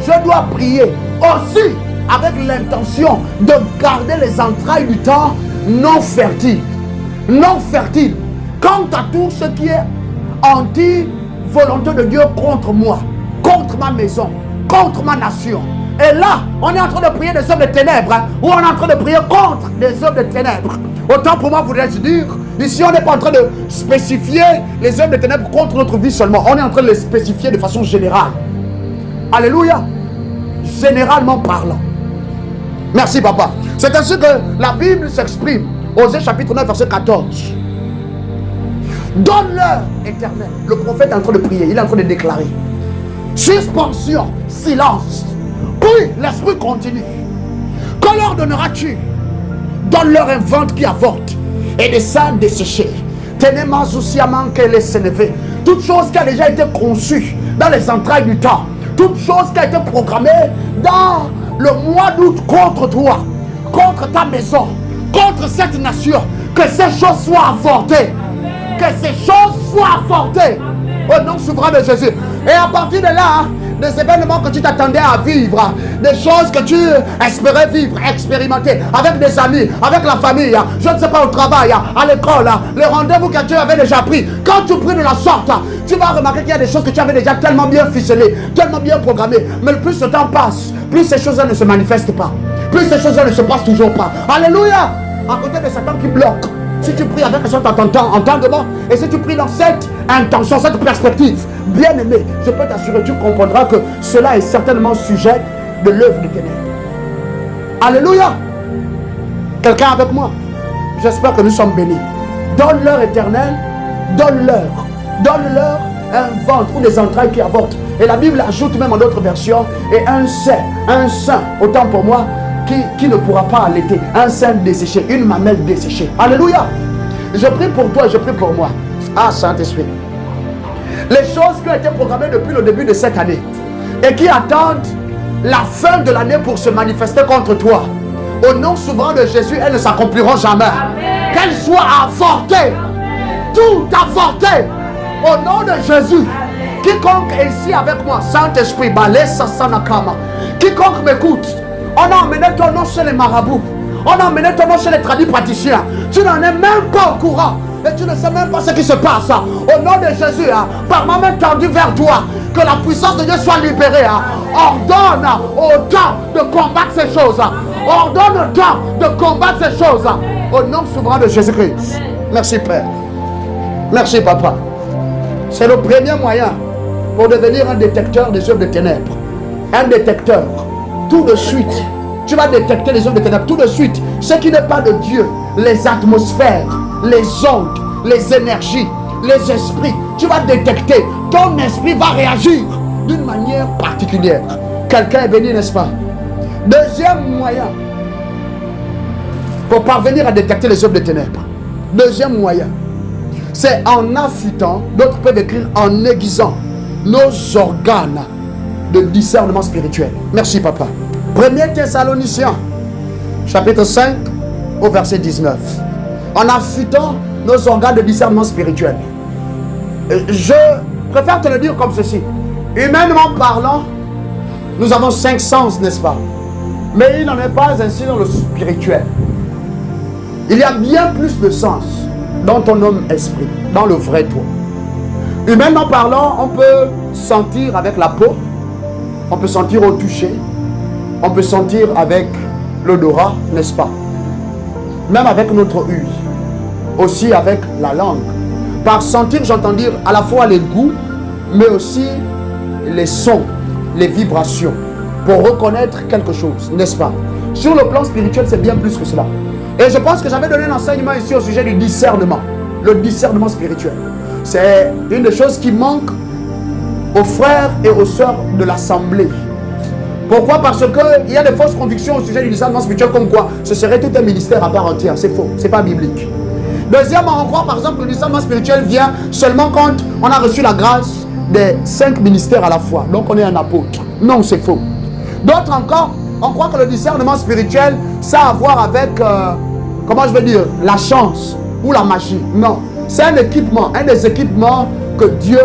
je dois prier aussi avec l'intention de garder les entrailles du temps non fertiles. Non fertiles. Quant à tout ce qui est anti-volonté de Dieu contre moi, contre ma maison, contre ma nation. Et là, on est en train de prier des hommes de ténèbres, ou on est en train de prier contre des hommes de ténèbres. Autant pour moi, voudrais-je dire, ici on n'est pas en train de spécifier les hommes de ténèbres contre notre vie seulement. On est en train de les spécifier de façon générale. Alléluia. Généralement parlant. Merci papa. C'est ainsi que la Bible s'exprime. Osée chapitre 9 verset 14. Donne-leur, Éternel. Le prophète est en train de prier, il est en train de déclarer. Suspension, silence. Puis l'esprit continue. Que leur donneras-tu? Donne-leur un ventre qui avorte et des seins desséchés. Toute chose qui a déjà été conçue dans les entrailles du temps, toute chose qui a été programmée dans le mois d'août contre toi, contre ta maison, contre cette nation, que ces choses soient avortées. Que ces choses soient avortées au nom souverain de Jésus. Et à partir de là, des événements que tu t'attendais à vivre, des choses que tu espérais vivre, expérimenter avec des amis, avec la famille, je ne sais pas, au travail, à l'école, les rendez-vous que tu avais déjà pris. Quand tu pries de la sorte, tu vas remarquer qu'il y a des choses que tu avais déjà tellement bien ficelées, tellement bien programmées. Mais plus le temps passe, plus ces choses-là ne se manifestent pas, plus ces choses-là ne se passent toujours pas. Alléluia. À côté de Satan qui bloque. Si tu pries avec ça, entendement, et si tu pries dans cette intention, cette perspective, bien aimé, je peux t'assurer, tu comprendras que cela est certainement sujet de l'œuvre des ténèbres. Alléluia. Quelqu'un avec moi? J'espère que nous sommes bénis. Donne-leur, Éternel, donne-leur un ventre ou des entrailles qui avortent. Et la Bible ajoute même en d'autres versions, et un sein, autant pour moi, qui ne pourra pas allaiter, un sein desséché, une mamelle desséchée. Alléluia. Je prie pour toi et je prie pour moi. Ah, Saint-Esprit. Les choses qui ont été programmées depuis le début de cette année et qui attendent la fin de l'année pour se manifester contre toi, au nom souverain de Jésus, elles ne s'accompliront jamais. Qu'elles soient avortées. Tout avorté au nom de Jésus. Quiconque est ici avec moi, Saint-Esprit, quiconque m'écoute, on a emmené ton nom chez les marabouts. On a emmené ton nom chez les tradis praticiens. Tu n'en es même pas au courant. Et tu ne sais même pas ce qui se passe. Au nom de Jésus, par ma main tendue vers toi, que la puissance de Dieu soit libérée. Ordonne au temps de combattre ces choses. Ordonne au temps de combattre ces choses. Au nom souverain de Jésus-Christ. Merci Père. Merci Papa. C'est le premier moyen pour devenir un détecteur des œuvres de ténèbres. Un détecteur. Tout de suite, tu vas détecter les œuvres de ténèbres. Tout de suite, ce qui n'est pas de Dieu, les atmosphères, les ondes, les énergies, les esprits, tu vas détecter. Ton esprit va réagir d'une manière particulière. Quelqu'un est béni, n'est-ce pas? Deuxième moyen pour parvenir à détecter les œuvres de ténèbres. Deuxième moyen, c'est en affûtant, d'autres peuvent écrire en aiguisant nos organes de discernement spirituel. Merci Papa. 1er Thessaloniciens, chapitre 5, au verset 19. En affûtant nos organes de discernement spirituel. Je préfère te le dire comme ceci. Humainement parlant, nous avons 5 sens, n'est-ce pas? Mais il n'en est pas ainsi dans le spirituel. Il y a bien plus de sens dans ton homme esprit, dans le vrai toi. Humainement parlant, on peut sentir avec la peau, on peut sentir au toucher, on peut sentir avec l'odorat, n'est-ce pas? Même avec notre ouïe, aussi avec la langue. Par sentir, j'entends dire à la fois les goûts, mais aussi les sons, les vibrations, pour reconnaître quelque chose, n'est-ce pas? Sur le plan spirituel, c'est bien plus que cela. Et je pense que j'avais donné un enseignement ici au sujet du discernement. le discernement spirituel. C'est une des choses qui manque aux frères et aux sœurs de l'assemblée. Pourquoi? Parce qu'il y a des fausses convictions au sujet du discernement spirituel, comme quoi ce serait tout un ministère à part entière. C'est faux, c'est pas biblique. Deuxièmement, on croit par exemple que le discernement spirituel vient seulement quand on a reçu la grâce des 5 ministères à la fois. Donc on est un apôtre. Non, c'est faux. D'autres encore, on croit que le discernement spirituel, ça a à voir avec, comment je veux dire, la chance ou la magie. Non, c'est un équipement, un des équipements que Dieu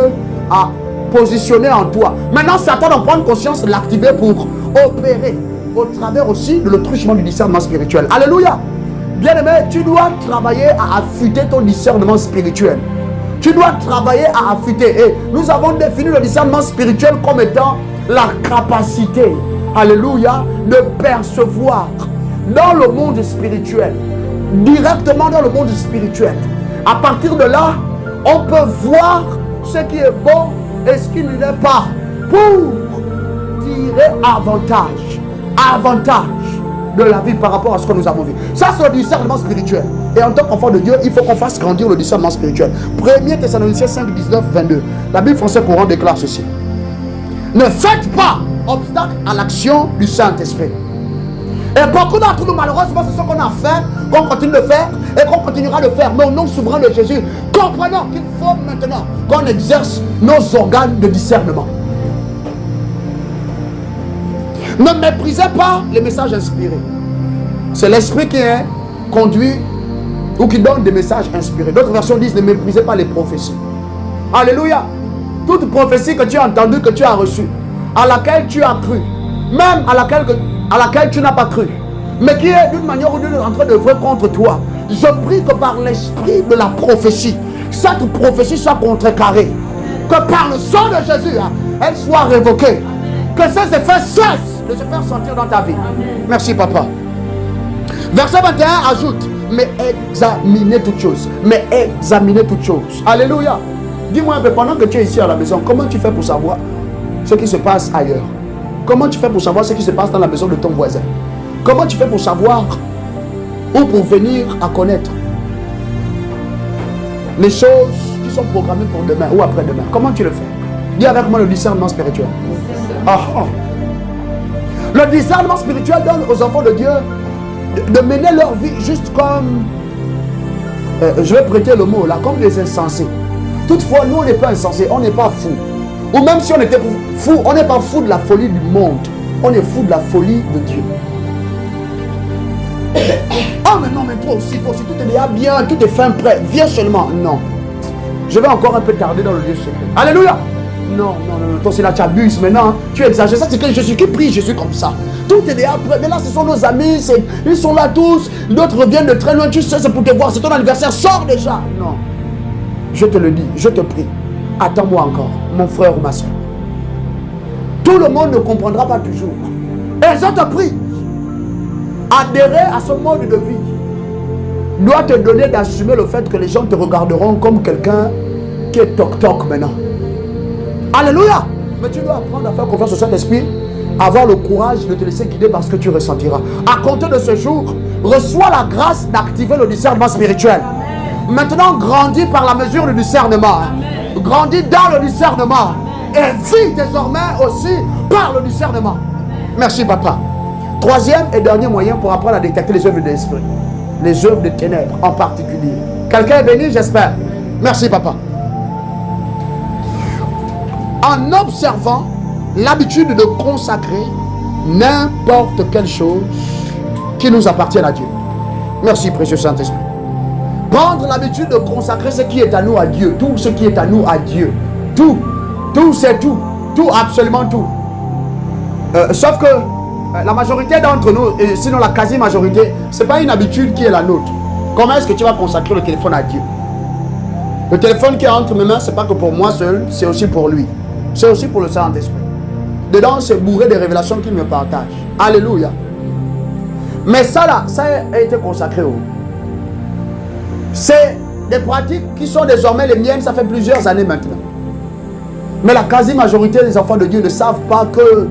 a positionné en toi. Maintenant, c'est à toi d'en prendre conscience, de l'activer pour opérer au travers aussi de l'autruchement du discernement spirituel. Alléluia. Bien-aimé, tu dois travailler à affûter ton discernement spirituel. Tu dois travailler à affûter. Et nous avons défini le discernement spirituel comme étant la capacité, alléluia, de percevoir dans le monde spirituel, directement dans le monde spirituel. À partir de là, on peut voir ce qui est bon et ce qui ne l'est pas pour tirer avantage de la vie par rapport à ce que nous avons vu. Ça, c'est le discernement spirituel. Et en tant qu'enfant de Dieu, il faut qu'on fasse grandir le discernement spirituel. 1er Thessaloniciens 5, 19, 22. La Bible française courante déclare ceci. Ne faites pas obstacle à l'action du Saint-Esprit. Et beaucoup d'entre nous, malheureusement, c'est ce qu'on a fait, qu'on continue de faire et qu'on continuera de faire. Mais au nom souverain de Jésus, comprenons qu'il faut maintenant qu'on exerce nos organes de discernement. Ne méprisez pas les messages inspirés. C'est l'esprit qui est conduit ou qui donne des messages inspirés. D'autres versions disent ne méprisez pas les prophéties. Alléluia. Toute prophétie que tu as entendue, que tu as reçue, à laquelle tu as cru, même à laquelle tu n'as pas cru, mais qui est d'une manière ou d'une autre en train de vrai contre toi, je prie que par l'esprit de la prophétie, cette prophétie soit contrecarrée, que par le sang de Jésus, elle soit révoquée, que ces effets cessent de se faire sentir dans ta vie. Amen. Merci papa. Verset 21 ajoute, mais examinez toutes choses. Mais examinez toutes choses. Alléluia. Dis-moi un peu, pendant que tu es ici à la maison, comment tu fais pour savoir ce qui se passe ailleurs? Comment tu fais pour savoir ce qui se passe dans la maison de ton voisin? Comment tu fais pour savoir ou pour venir à connaître les choses qui sont programmées pour demain ou après-demain? Comment tu le fais? Dis avec moi le discernement spirituel. Le discernement spirituel donne aux enfants de Dieu de mener leur vie juste comme, je vais prêter le mot là, comme des insensés. Toutefois, nous on n'est pas insensés, on n'est pas fous. Ou même si on était fous, on n'est pas fous de la folie du monde. On est fous de la folie de Dieu. Oh mais non, mais toi aussi, tout est déjà bien, tout est fin prêt. Viens seulement. Non. Je vais encore un peu tarder dans le lieu secret. Alléluia. Non, toi c'est là tu abuses maintenant, tu exagères. Ça c'est que Jésus qui prie, Jésus comme ça. Tout est déjà prêt. Mais là ce sont nos amis, ils sont là tous. D'autres reviennent de très loin, tu sais, c'est pour te voir, c'est ton anniversaire, sors déjà. Non. Je te le dis, je te prie. Attends-moi encore, mon frère ou ma soeur. Tout le monde ne comprendra pas toujours. Et je te prie, adhérer à ce mode de vie doit te donner d'assumer le fait que les gens te regarderont comme quelqu'un qui est toc-toc maintenant. Alléluia. Mais tu dois apprendre à faire confiance au Saint-Esprit, avoir le courage de te laisser guider par ce que tu ressentiras. À compter de ce jour, reçois la grâce d'activer le discernement spirituel. Amen. Maintenant, grandis par la mesure du discernement. Amen. Grandis dans le discernement. Amen. Et vis désormais aussi par le discernement. Amen. Merci papa. Troisième et dernier moyen pour apprendre à détecter les œuvres de l'esprit. Les œuvres des ténèbres en particulier. Quelqu'un est béni, j'espère. Merci papa. En observant l'habitude de consacrer n'importe quelle chose qui nous appartient à Dieu. Merci précieux Saint-Esprit. Prendre l'habitude de consacrer ce qui est à nous à Dieu. Tout ce qui est à nous à Dieu. Tout c'est tout. Tout, absolument tout. Sauf que la majorité d'entre nous, et sinon la quasi-majorité, ce n'est pas une habitude qui est la nôtre. Comment est-ce que tu vas consacrer le téléphone à Dieu? Le téléphone qui est entre mes mains, ce n'est pas que pour moi seul, c'est aussi pour lui. C'est aussi pour le Saint-Esprit. Dedans, c'est bourré de révélations qu'il me partage. Alléluia. Mais ça là, ça a été consacré. C'est des pratiques qui sont désormais les miennes, ça fait plusieurs années maintenant. Mais la quasi-majorité des enfants de Dieu ne savent pas que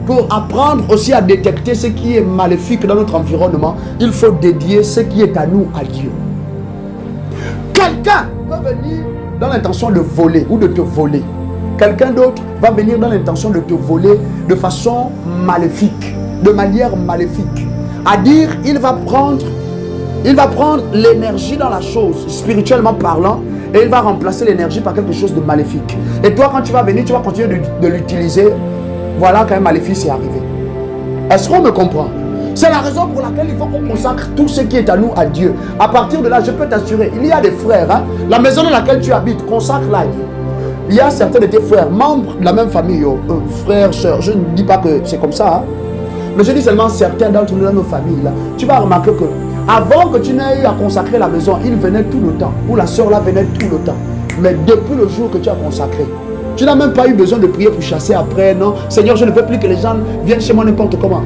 pour apprendre aussi à détecter ce qui est maléfique dans notre environnement, il faut dédier ce qui est à nous à Dieu. Que Quelqu'un peut venir dans l'intention de voler ou de te voler. Quelqu'un d'autre va venir dans l'intention de te voler de façon maléfique, de manière maléfique. À dire, il va prendre l'énergie dans la chose, spirituellement parlant, et il va remplacer l'énergie par quelque chose de maléfique. Et toi, quand tu vas venir, tu vas continuer de l'utiliser. Voilà qu'un maléfice est arrivé. Est-ce qu'on me comprend? C'est la raison pour laquelle il faut qu'on consacre tout ce qui est à nous à Dieu. À partir de là, je peux t'assurer, il y a des frères, hein, la maison dans laquelle tu habites, consacre-la à Dieu. Il y a certains de tes frères, membres de la même famille, frères, sœurs, je ne dis pas que c'est comme ça, hein, mais je dis seulement certains d'entre nous dans nos familles, là, tu vas remarquer que avant que tu n'aies eu à consacrer la maison, il venait tout le temps, ou la sœur là venait tout le temps. Mais depuis le jour que tu as consacré, tu n'as même pas eu besoin de prier pour chasser après, non? Seigneur, je ne veux plus que les gens viennent chez moi n'importe comment.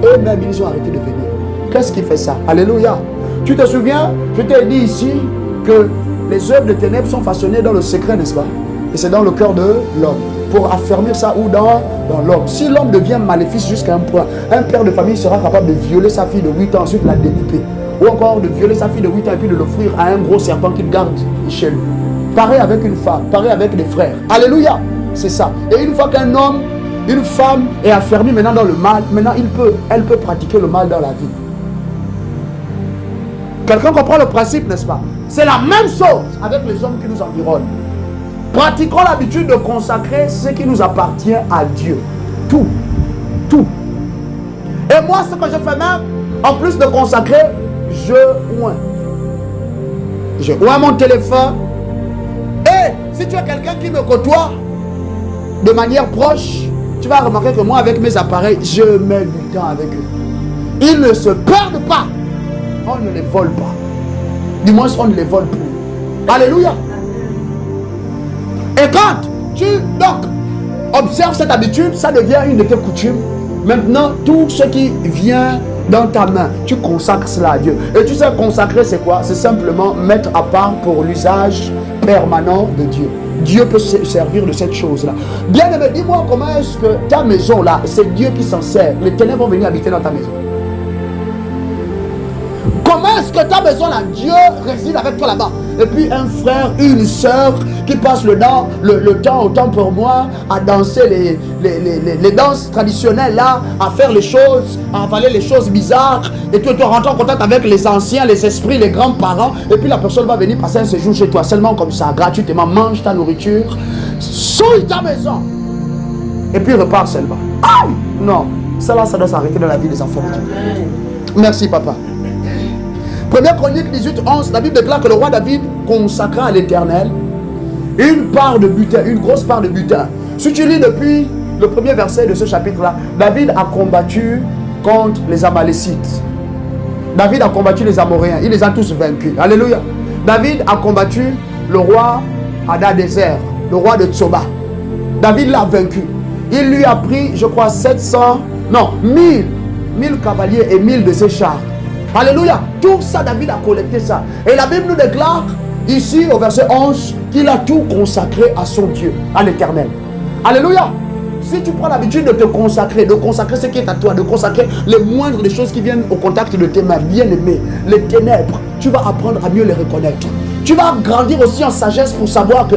Eux-mêmes, ils ont arrêté de venir. Qu'est-ce qui fait ça? Alléluia. Tu te souviens, je t'ai dit ici que les œuvres de ténèbres sont façonnées dans le secret, n'est-ce pas? Et c'est dans le cœur de l'homme. Pour affermir ça ou dans l'homme. Si l'homme devient maléfique jusqu'à un point, un père de famille sera capable de violer sa fille de 8 ans, ensuite la déliper. Ou encore de violer sa fille de 8 ans et puis de l'offrir à un gros serpent qu'il garde chez lui. Pareil avec une femme, pareil avec des frères. Alléluia. C'est ça. Et une fois qu'un homme, une femme est affermie maintenant dans le mal, maintenant elle peut pratiquer le mal dans la vie. Quelqu'un comprend le principe, n'est-ce pas? C'est la même chose avec les hommes qui nous environnent. Pratiquons l'habitude de consacrer ce qui nous appartient à Dieu. Tout. Tout. Et moi, ce que je fais même, en plus de consacrer, je oins. Je oins mon téléphone. Et si tu es quelqu'un qui me côtoie de manière proche, tu vas remarquer que moi, avec mes appareils, je mets du temps avec eux. Ils ne se perdent pas. On ne les vole pas. Du moins, on ne les vole plus. Alléluia. Et quand tu donc observes cette habitude, ça devient une de tes coutumes. Maintenant, tout ce qui vient dans ta main, tu consacres cela à Dieu. Et tu sais, consacrer, c'est quoi? C'est simplement mettre à part pour l'usage permanent de Dieu. Dieu peut se servir de cette chose-là. Bien aimé, dis-moi comment est-ce que ta maison-là, c'est Dieu qui s'en sert. Les ténèbres vont venir habiter dans ta maison. Comment est-ce que ta maison là, Dieu réside avec toi là-bas? Et puis un frère, une soeur qui passe le temps autant pour moi à danser les danses traditionnelles là, à faire les choses, à avaler les choses bizarres. Et tu te rentres en contact avec les anciens, les esprits, les grands-parents. Et puis la personne va venir passer un séjour chez toi seulement comme ça, gratuitement. Mange ta nourriture, souille ta maison. Et puis repart seulement. Ah non, ça là, ça doit s'arrêter dans la vie des enfants de Dieu. Merci papa. 1er Chronique 18:11, la Bible déclare que le roi David consacra à l'Éternel une part de butin, une grosse part de butin. Si tu lis depuis le premier verset de ce chapitre-là, David a combattu contre les Amalécites. David a combattu les Amoréens, il les a tous vaincus. Alléluia. David a combattu le roi Hadadézer, le roi de Tsoba. David l'a vaincu. Il lui a pris, je crois, 1000 cavaliers et 1000 de ses chars. Alléluia. Tout ça, David a collecté ça. Et la Bible nous déclare, ici au verset 11, qu'il a tout consacré à son Dieu, à l'Éternel. Alléluia. Si tu prends l'habitude de te consacrer, de consacrer ce qui est à toi, de consacrer les moindres des choses qui viennent au contact de tes mains, bien aimées, les ténèbres, tu vas apprendre à mieux les reconnaître. Tu vas grandir aussi en sagesse pour savoir que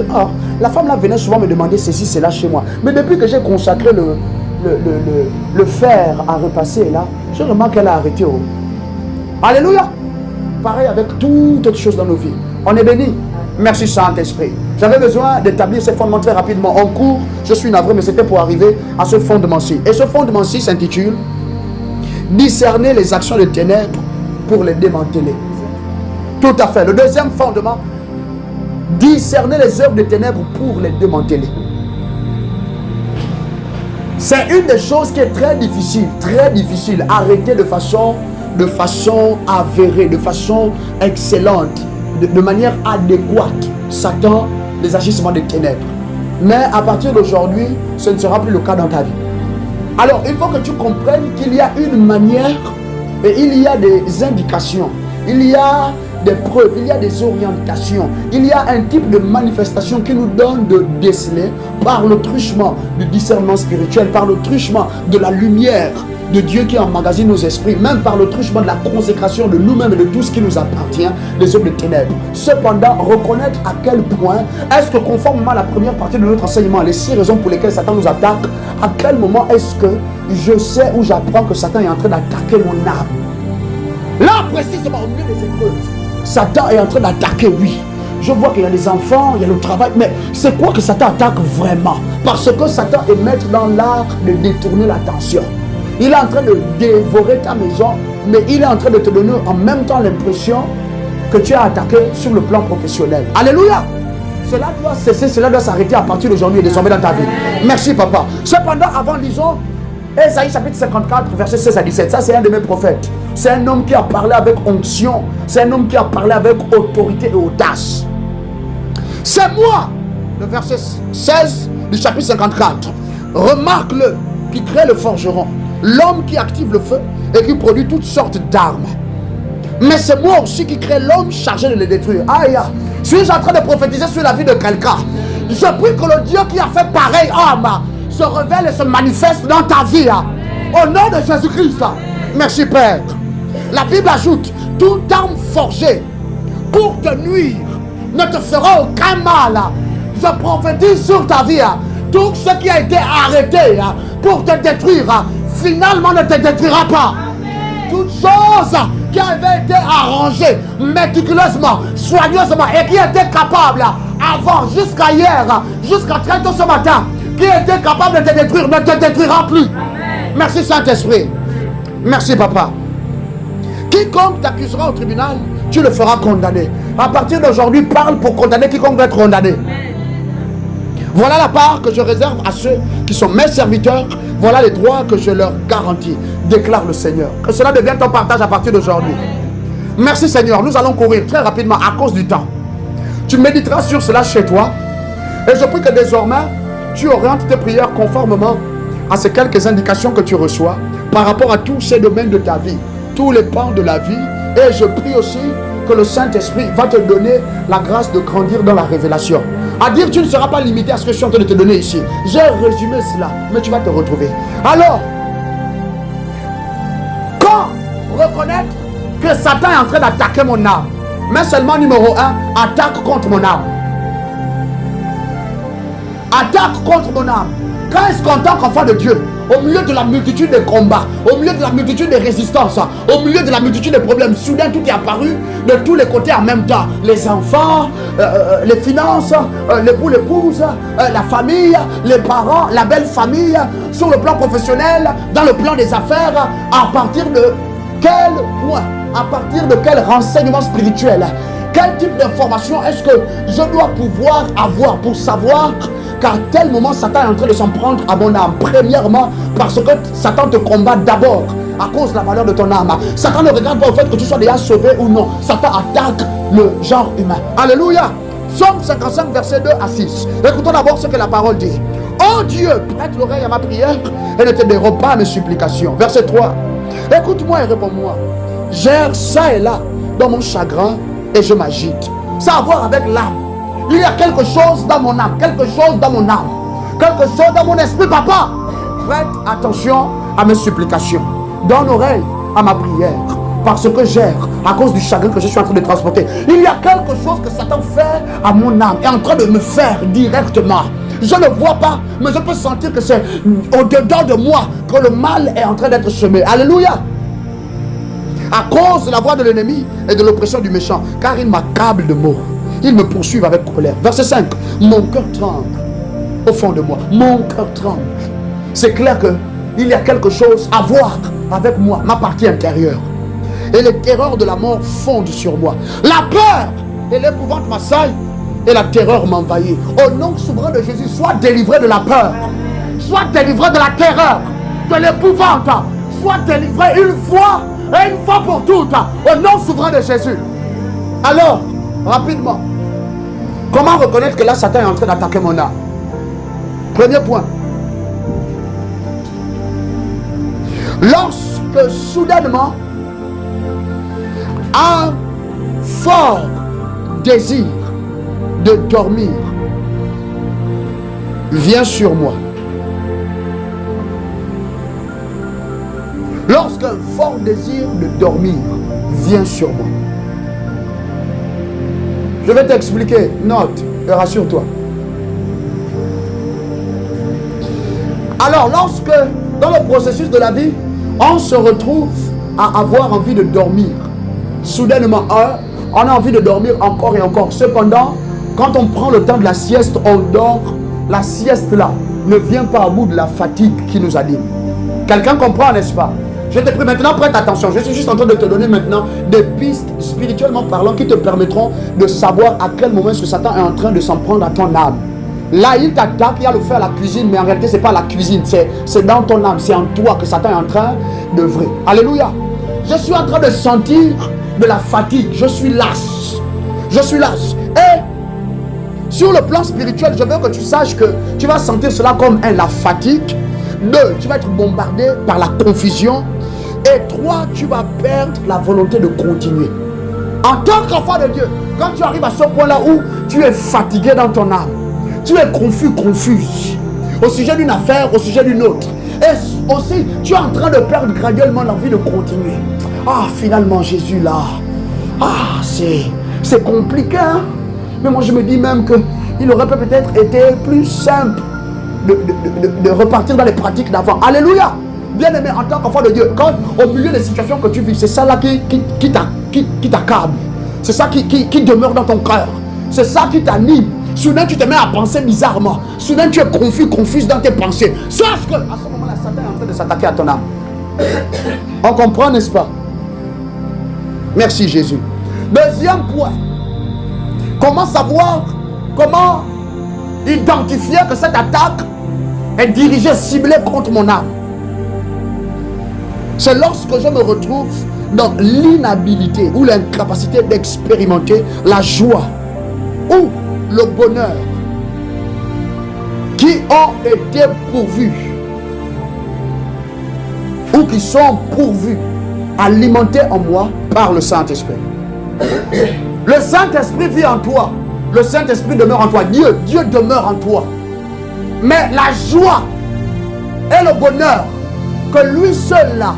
la femme là venait souvent me demander ceci, cela chez moi. Mais depuis que j'ai consacré le fer à repasser là, je remarque qu'elle a arrêté. Alléluia. Pareil avec toutes autres choses dans nos vies. On est béni. Merci Saint-Esprit. J'avais besoin d'établir ces fondements très rapidement. En cours, je suis navré, mais c'était pour arriver à ce fondement-ci. Et ce fondement-ci s'intitule discerner les actions des ténèbres pour les démanteler. Tout à fait. Le deuxième fondement, discerner les œuvres des ténèbres pour les démanteler. C'est une des choses qui est très difficile. Arrêter de façon avérée, de façon excellente, de manière adéquate, Satan, les agissements des ténèbres. Mais à partir d'aujourd'hui, ce ne sera plus le cas dans ta vie. Alors, il faut que tu comprennes qu'il y a une manière et il y a des indications, il y a des preuves, il y a des orientations, il y a un type de manifestation qui nous donne de déceler par le truchement du discernement spirituel, par le truchement de la lumière de Dieu qui emmagasine nos esprits, même par le truchement de la consécration de nous-mêmes et de tout ce qui nous appartient, les hommes de ténèbres. Cependant, reconnaître à quel point est-ce que, conformément à la première partie de notre enseignement, les 6 raisons pour lesquelles Satan nous attaque, à quel moment est-ce que je sais ou j'apprends que Satan est en train d'attaquer mon âme? Là, précisément, au milieu des épreuves, Satan est en train d'attaquer, oui. Je vois qu'il y a des enfants, il y a le travail, mais c'est quoi que Satan attaque vraiment? Parce que Satan est maître dans l'art de détourner l'attention. Il est en train de dévorer ta maison, mais il est en train de te donner en même temps l'impression que tu as attaqué sur le plan professionnel. Alléluia! Cela doit cesser, cela doit s'arrêter à partir d'aujourd'hui et désormais dans ta vie. Merci papa. Cependant, avant, lisons Ésaïe chapitre 54, verset 16 à 17. Ça, c'est un de mes prophètes. C'est un homme qui a parlé avec onction. C'est un homme qui a parlé avec autorité et audace. C'est moi, le verset 16 du chapitre 54. Remarque-le, qui crée le forgeron, l'homme qui active le feu et qui produit toutes sortes d'armes. Mais c'est moi aussi qui crée l'homme chargé de les détruire. Aïe, suis-je en train de prophétiser sur la vie de quelqu'un? Je prie que le Dieu qui a fait pareil homme se révèle et se manifeste dans ta vie. Au nom de Jésus-Christ. Merci Père. La Bible ajoute, toute arme forgée pour te nuire ne te fera aucun mal. Je prophétise sur ta vie. Tout ce qui a été arrêté pour te détruire, finalement ne te détruira pas. Toute chose qui avait été arrangée méticuleusement, soigneusement et qui était capable avant, jusqu'à hier, jusqu'à très tôt ce matin, qui était capable de te détruire, ne te détruira plus. Merci Saint-Esprit. Merci Papa. Quiconque t'accusera au tribunal, tu le feras condamner. À partir d'aujourd'hui, parle pour condamner quiconque doit être condamné. Voilà la part que je réserve à ceux qui sont mes serviteurs. Voilà les droits que je leur garantis, déclare le Seigneur. Que cela devienne ton partage à partir d'aujourd'hui. Merci Seigneur. Nous allons courir très rapidement à cause du temps. Tu méditeras sur cela chez toi. Et je prie que désormais, tu orientes tes prières conformément à ces quelques indications que tu reçois par rapport à tous ces domaines de ta vie, tous les pans de la vie. Et je prie aussi que le Saint-Esprit va te donner la grâce de grandir dans la révélation. À dire, tu ne seras pas limité à ce que je suis en train de te donner ici. J'ai résumé cela, mais tu vas te retrouver. Alors, quand reconnaître que Satan est en train d'attaquer mon âme, mais seulement numéro 1, attaque contre mon âme. Attaque contre mon âme. Quand est-ce qu'en tant qu'enfant de Dieu, au milieu de la multitude de combats, au milieu de la multitude de résistances, au milieu de la multitude de problèmes, soudain tout est apparu de tous les côtés en même temps. Les enfants, les finances, l'époux, l'épouse, la famille, les parents, la belle famille, sur le plan professionnel, dans le plan des affaires, à partir de quel point, à partir de quel renseignement spirituel, quel type d'information est-ce que je dois pouvoir avoir pour savoir qu'à tel moment Satan est en train de s'en prendre à mon âme? Premièrement, parce que Satan te combat d'abord à cause de la valeur de ton âme. Satan ne regarde pas au fait que tu sois déjà sauvé ou non. Satan attaque le genre humain. Alléluia. Psaume 55 verset 2 à 6. Écoutons d'abord ce que la parole dit. Oh Dieu, prête l'oreille à ma prière et ne te dérobe pas à mes supplications. Verset 3. Écoute-moi et réponds-moi. J'erre ça et là dans mon chagrin et je m'agite. Ça a à voir avec l'âme. Il y a quelque chose dans mon âme, quelque chose dans mon âme, quelque chose dans mon esprit, papa. Prête attention à mes supplications. Donne oreille à ma prière. Parce que j'erre à cause du chagrin que je suis en train de transporter. Il y a quelque chose que Satan fait à mon âme, est en train de me faire directement. Je ne vois pas, mais je peux sentir que c'est au-dedans de moi que le mal est en train d'être semé. Alléluia. À cause de la voix de l'ennemi et de l'oppression du méchant, car il m'accable de mots. Ils me poursuivent avec colère. Verset 5. Mon cœur tremble au fond de moi. Mon cœur tremble. C'est clair qu'il y a quelque chose à voir avec moi, ma partie intérieure. Et les terreurs de la mort fondent sur moi. La peur et l'épouvante m'assaillent et la terreur m'envahit. Au nom souverain de Jésus, sois délivré de la peur. Sois délivré de la terreur, de l'épouvante. Sois délivré une fois et une fois pour toutes. Au nom souverain de Jésus. Alors, rapidement, comment reconnaître que là Satan est en train d'attaquer mon âme? Premier point. Lorsque soudainement un fort désir de dormir vient sur moi. Lorsqu'un fort désir de dormir vient sur moi. Je vais t'expliquer. Note et rassure-toi. Alors, lorsque, dans le processus de la vie, on se retrouve à avoir envie de dormir, soudainement, on a envie de dormir encore et encore. Cependant, quand on prend le temps de la sieste, on dort. La sieste là ne vient pas à bout de la fatigue qui nous anime. Quelqu'un comprend, n'est-ce pas? Je te prie maintenant, prête attention. Je suis juste en train de te donner maintenant des pistes spirituellement parlant qui te permettront de savoir à quel moment est-ce que Satan est en train de s'en prendre à ton âme. Là, il t'attaque, il y a le feu à la cuisine, mais en réalité, ce n'est pas la cuisine, c'est dans ton âme, c'est en toi que Satan est en train d'œuvrer. Alléluia. Je suis en train de sentir de la fatigue, je suis las. Je suis las. Et sur le plan spirituel, je veux que tu saches que tu vas sentir cela comme la fatigue. 2, tu vas être bombardé par la confusion. Et 3, tu vas perdre la volonté de continuer. En tant qu'enfant de Dieu, quand tu arrives à ce point-là où tu es fatigué dans ton âme, tu es confus au sujet d'une affaire, au sujet d'une autre. Et aussi, tu es en train de perdre graduellement l'envie de continuer. Ah, finalement, Jésus là. Ah, c'est compliqué. Hein? Mais moi, je me dis même qu'il aurait peut-être été plus simple de repartir dans les pratiques d'avant. Alléluia. Bien-aimé, en tant qu'enfant de Dieu, quand au milieu des situations que tu vis, c'est ça là qui t'accable. C'est ça qui demeure dans ton cœur. C'est ça qui t'anime. Soudain, tu te mets à penser bizarrement. Soudain, tu es confus dans tes pensées. Sache que à ce moment-là, Satan est en train de s'attaquer à ton âme. On comprend, n'est-ce pas? Merci, Jésus. Deuxième point. Comment savoir, comment identifier que cette attaque est dirigée, ciblée contre mon âme? C'est lorsque je me retrouve dans l'inhabilité ou l'incapacité d'expérimenter la joie ou le bonheur qui ont été pourvus ou qui sont pourvus, alimentés en moi par le Saint-Esprit. Le Saint-Esprit vit en toi. Le Saint-Esprit demeure en toi. Dieu demeure en toi. Mais la joie et le bonheur que lui seul là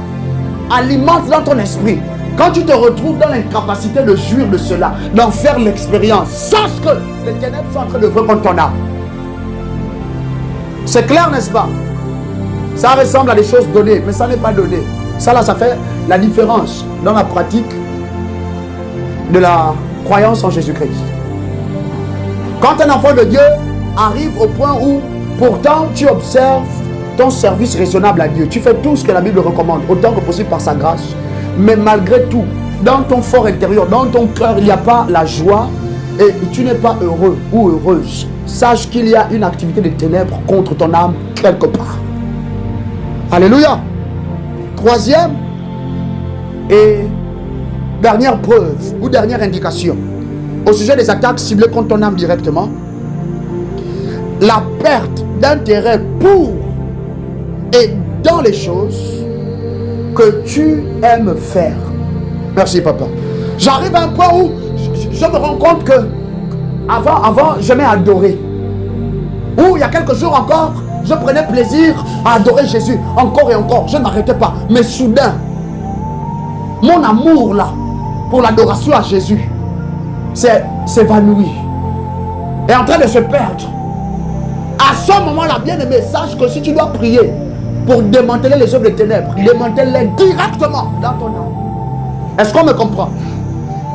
alimente dans ton esprit, quand tu te retrouves dans l'incapacité de jouir de cela, d'en faire l'expérience, sache que les ténèbres sont en train de faire contre ton âme. C'est clair, n'est-ce pas? Ça ressemble à des choses données, mais ça n'est pas donné. Ça là, ça fait la différence dans la pratique de la croyance en Jésus-Christ. Quand un enfant de Dieu arrive au point où pourtant tu observes ton service raisonnable à Dieu, tu fais tout ce que la Bible recommande, autant que possible par sa grâce, mais malgré tout, dans ton fort intérieur, dans ton cœur, il n'y a pas la joie et tu n'es pas heureux ou heureuse. Sache qu'il y a une activité de ténèbres contre ton âme quelque part. Alléluia. Troisième et dernière preuve ou dernière indication au sujet des attaques ciblées contre ton âme directement, la perte d'intérêt pour et dans les choses que tu aimes faire. Merci papa. J'arrive à un point où je me rends compte que avant j'aimais adorer. Ou il y a quelques jours encore, je prenais plaisir à adorer Jésus encore et encore. Je ne m'arrêtais pas. Mais soudain, mon amour là pour l'adoration à Jésus s'évanouit. Est en train de se perdre. À ce moment-là, bien aimé, sache que si tu dois prier pour démanteler les œuvres des ténèbres, démantèle-les directement dans ton âme. Est-ce qu'on me comprend?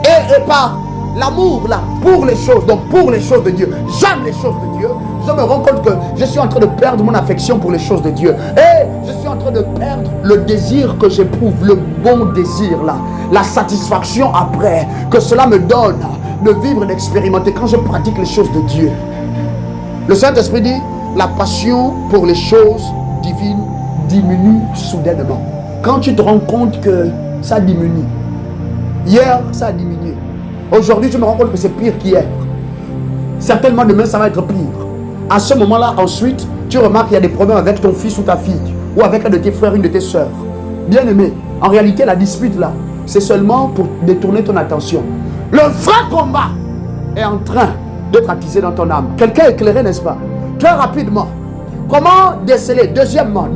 Et par l'amour là, pour les choses, donc pour les choses de Dieu, j'aime les choses de Dieu, je me rends compte que je suis en train de perdre mon affection pour les choses de Dieu. Et je suis en train de perdre le désir que j'éprouve, le bon désir là, la satisfaction après, que cela me donne de vivre et d'expérimenter quand je pratique les choses de Dieu. Le Saint-Esprit dit, la passion pour les choses divines diminue soudainement. Quand tu te rends compte que ça diminue, hier ça a diminué, aujourd'hui je me rends compte que c'est pire qu'hier, certainement demain ça va être pire. À ce moment-là, ensuite, tu remarques qu'il y a des problèmes avec ton fils ou ta fille, ou avec un de tes frères, une de tes soeurs. Bien aimé, en réalité la dispute là, c'est seulement pour détourner ton attention. Le vrai combat est en train d'être attisé dans ton âme. Quelqu'un éclairé, n'est-ce pas? Très rapidement. Comment déceler? Deuxièmement,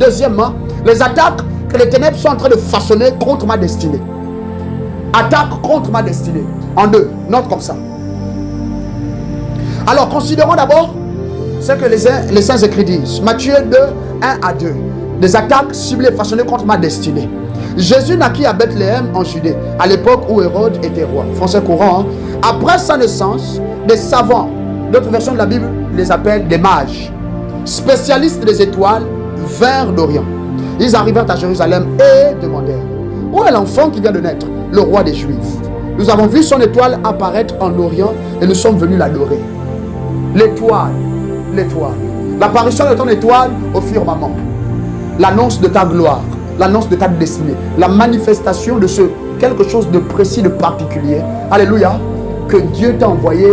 les attaques que les ténèbres sont en train de façonner contre ma destinée. Attaque contre ma destinée. En deux, note comme ça. Alors, considérons d'abord ce que les Saints Écrits disent. Matthieu 2, 1 à 2. Des attaques ciblées façonnées contre ma destinée. Jésus naquit à Bethléem en Judée, à l'époque où Hérode était roi. Français courant. Hein? Après sa naissance, des savants, d'autres versions de la Bible les appellent des mages, spécialistes des étoiles, vinrent d'Orient. Ils arrivèrent à Jérusalem et demandèrent: où est l'enfant qui vient de naître, le roi des Juifs? Nous avons vu son étoile apparaître en Orient et nous sommes venus l'adorer. L'étoile, l'apparition de ton étoile au firmament, l'annonce de ta gloire, l'annonce de ta destinée, la manifestation de ce quelque chose de précis, de particulier, alléluia, que Dieu t'a envoyé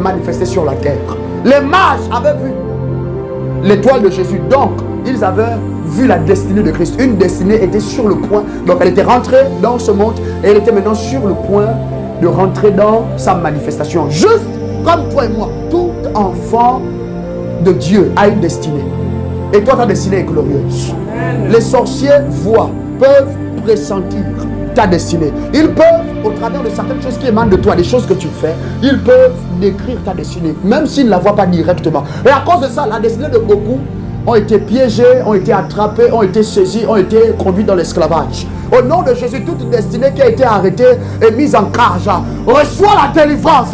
manifester sur la terre. Les mages avaient vu l'étoile de Jésus, donc ils avaient vu la destinée de Christ. Une destinée était sur le point, donc elle était rentrée dans ce monde et elle était maintenant sur le point de rentrer dans sa manifestation. Juste comme toi et moi, tout enfant de Dieu a une destinée. Et toi, ta destinée est glorieuse. Les sorciers voient, peuvent pressentir ta destinée. Ils peuvent, au travers de certaines choses qui émanent de toi, des choses que tu fais, ils peuvent décrire ta destinée, même s'ils ne la voient pas directement. Et à cause de ça, la destinée de beaucoup ont été piégés, ont été attrapés, ont été saisis, ont été conduits dans l'esclavage. Au nom de Jésus, toute destinée qui a été arrêtée et mise en cage, reçois la délivrance.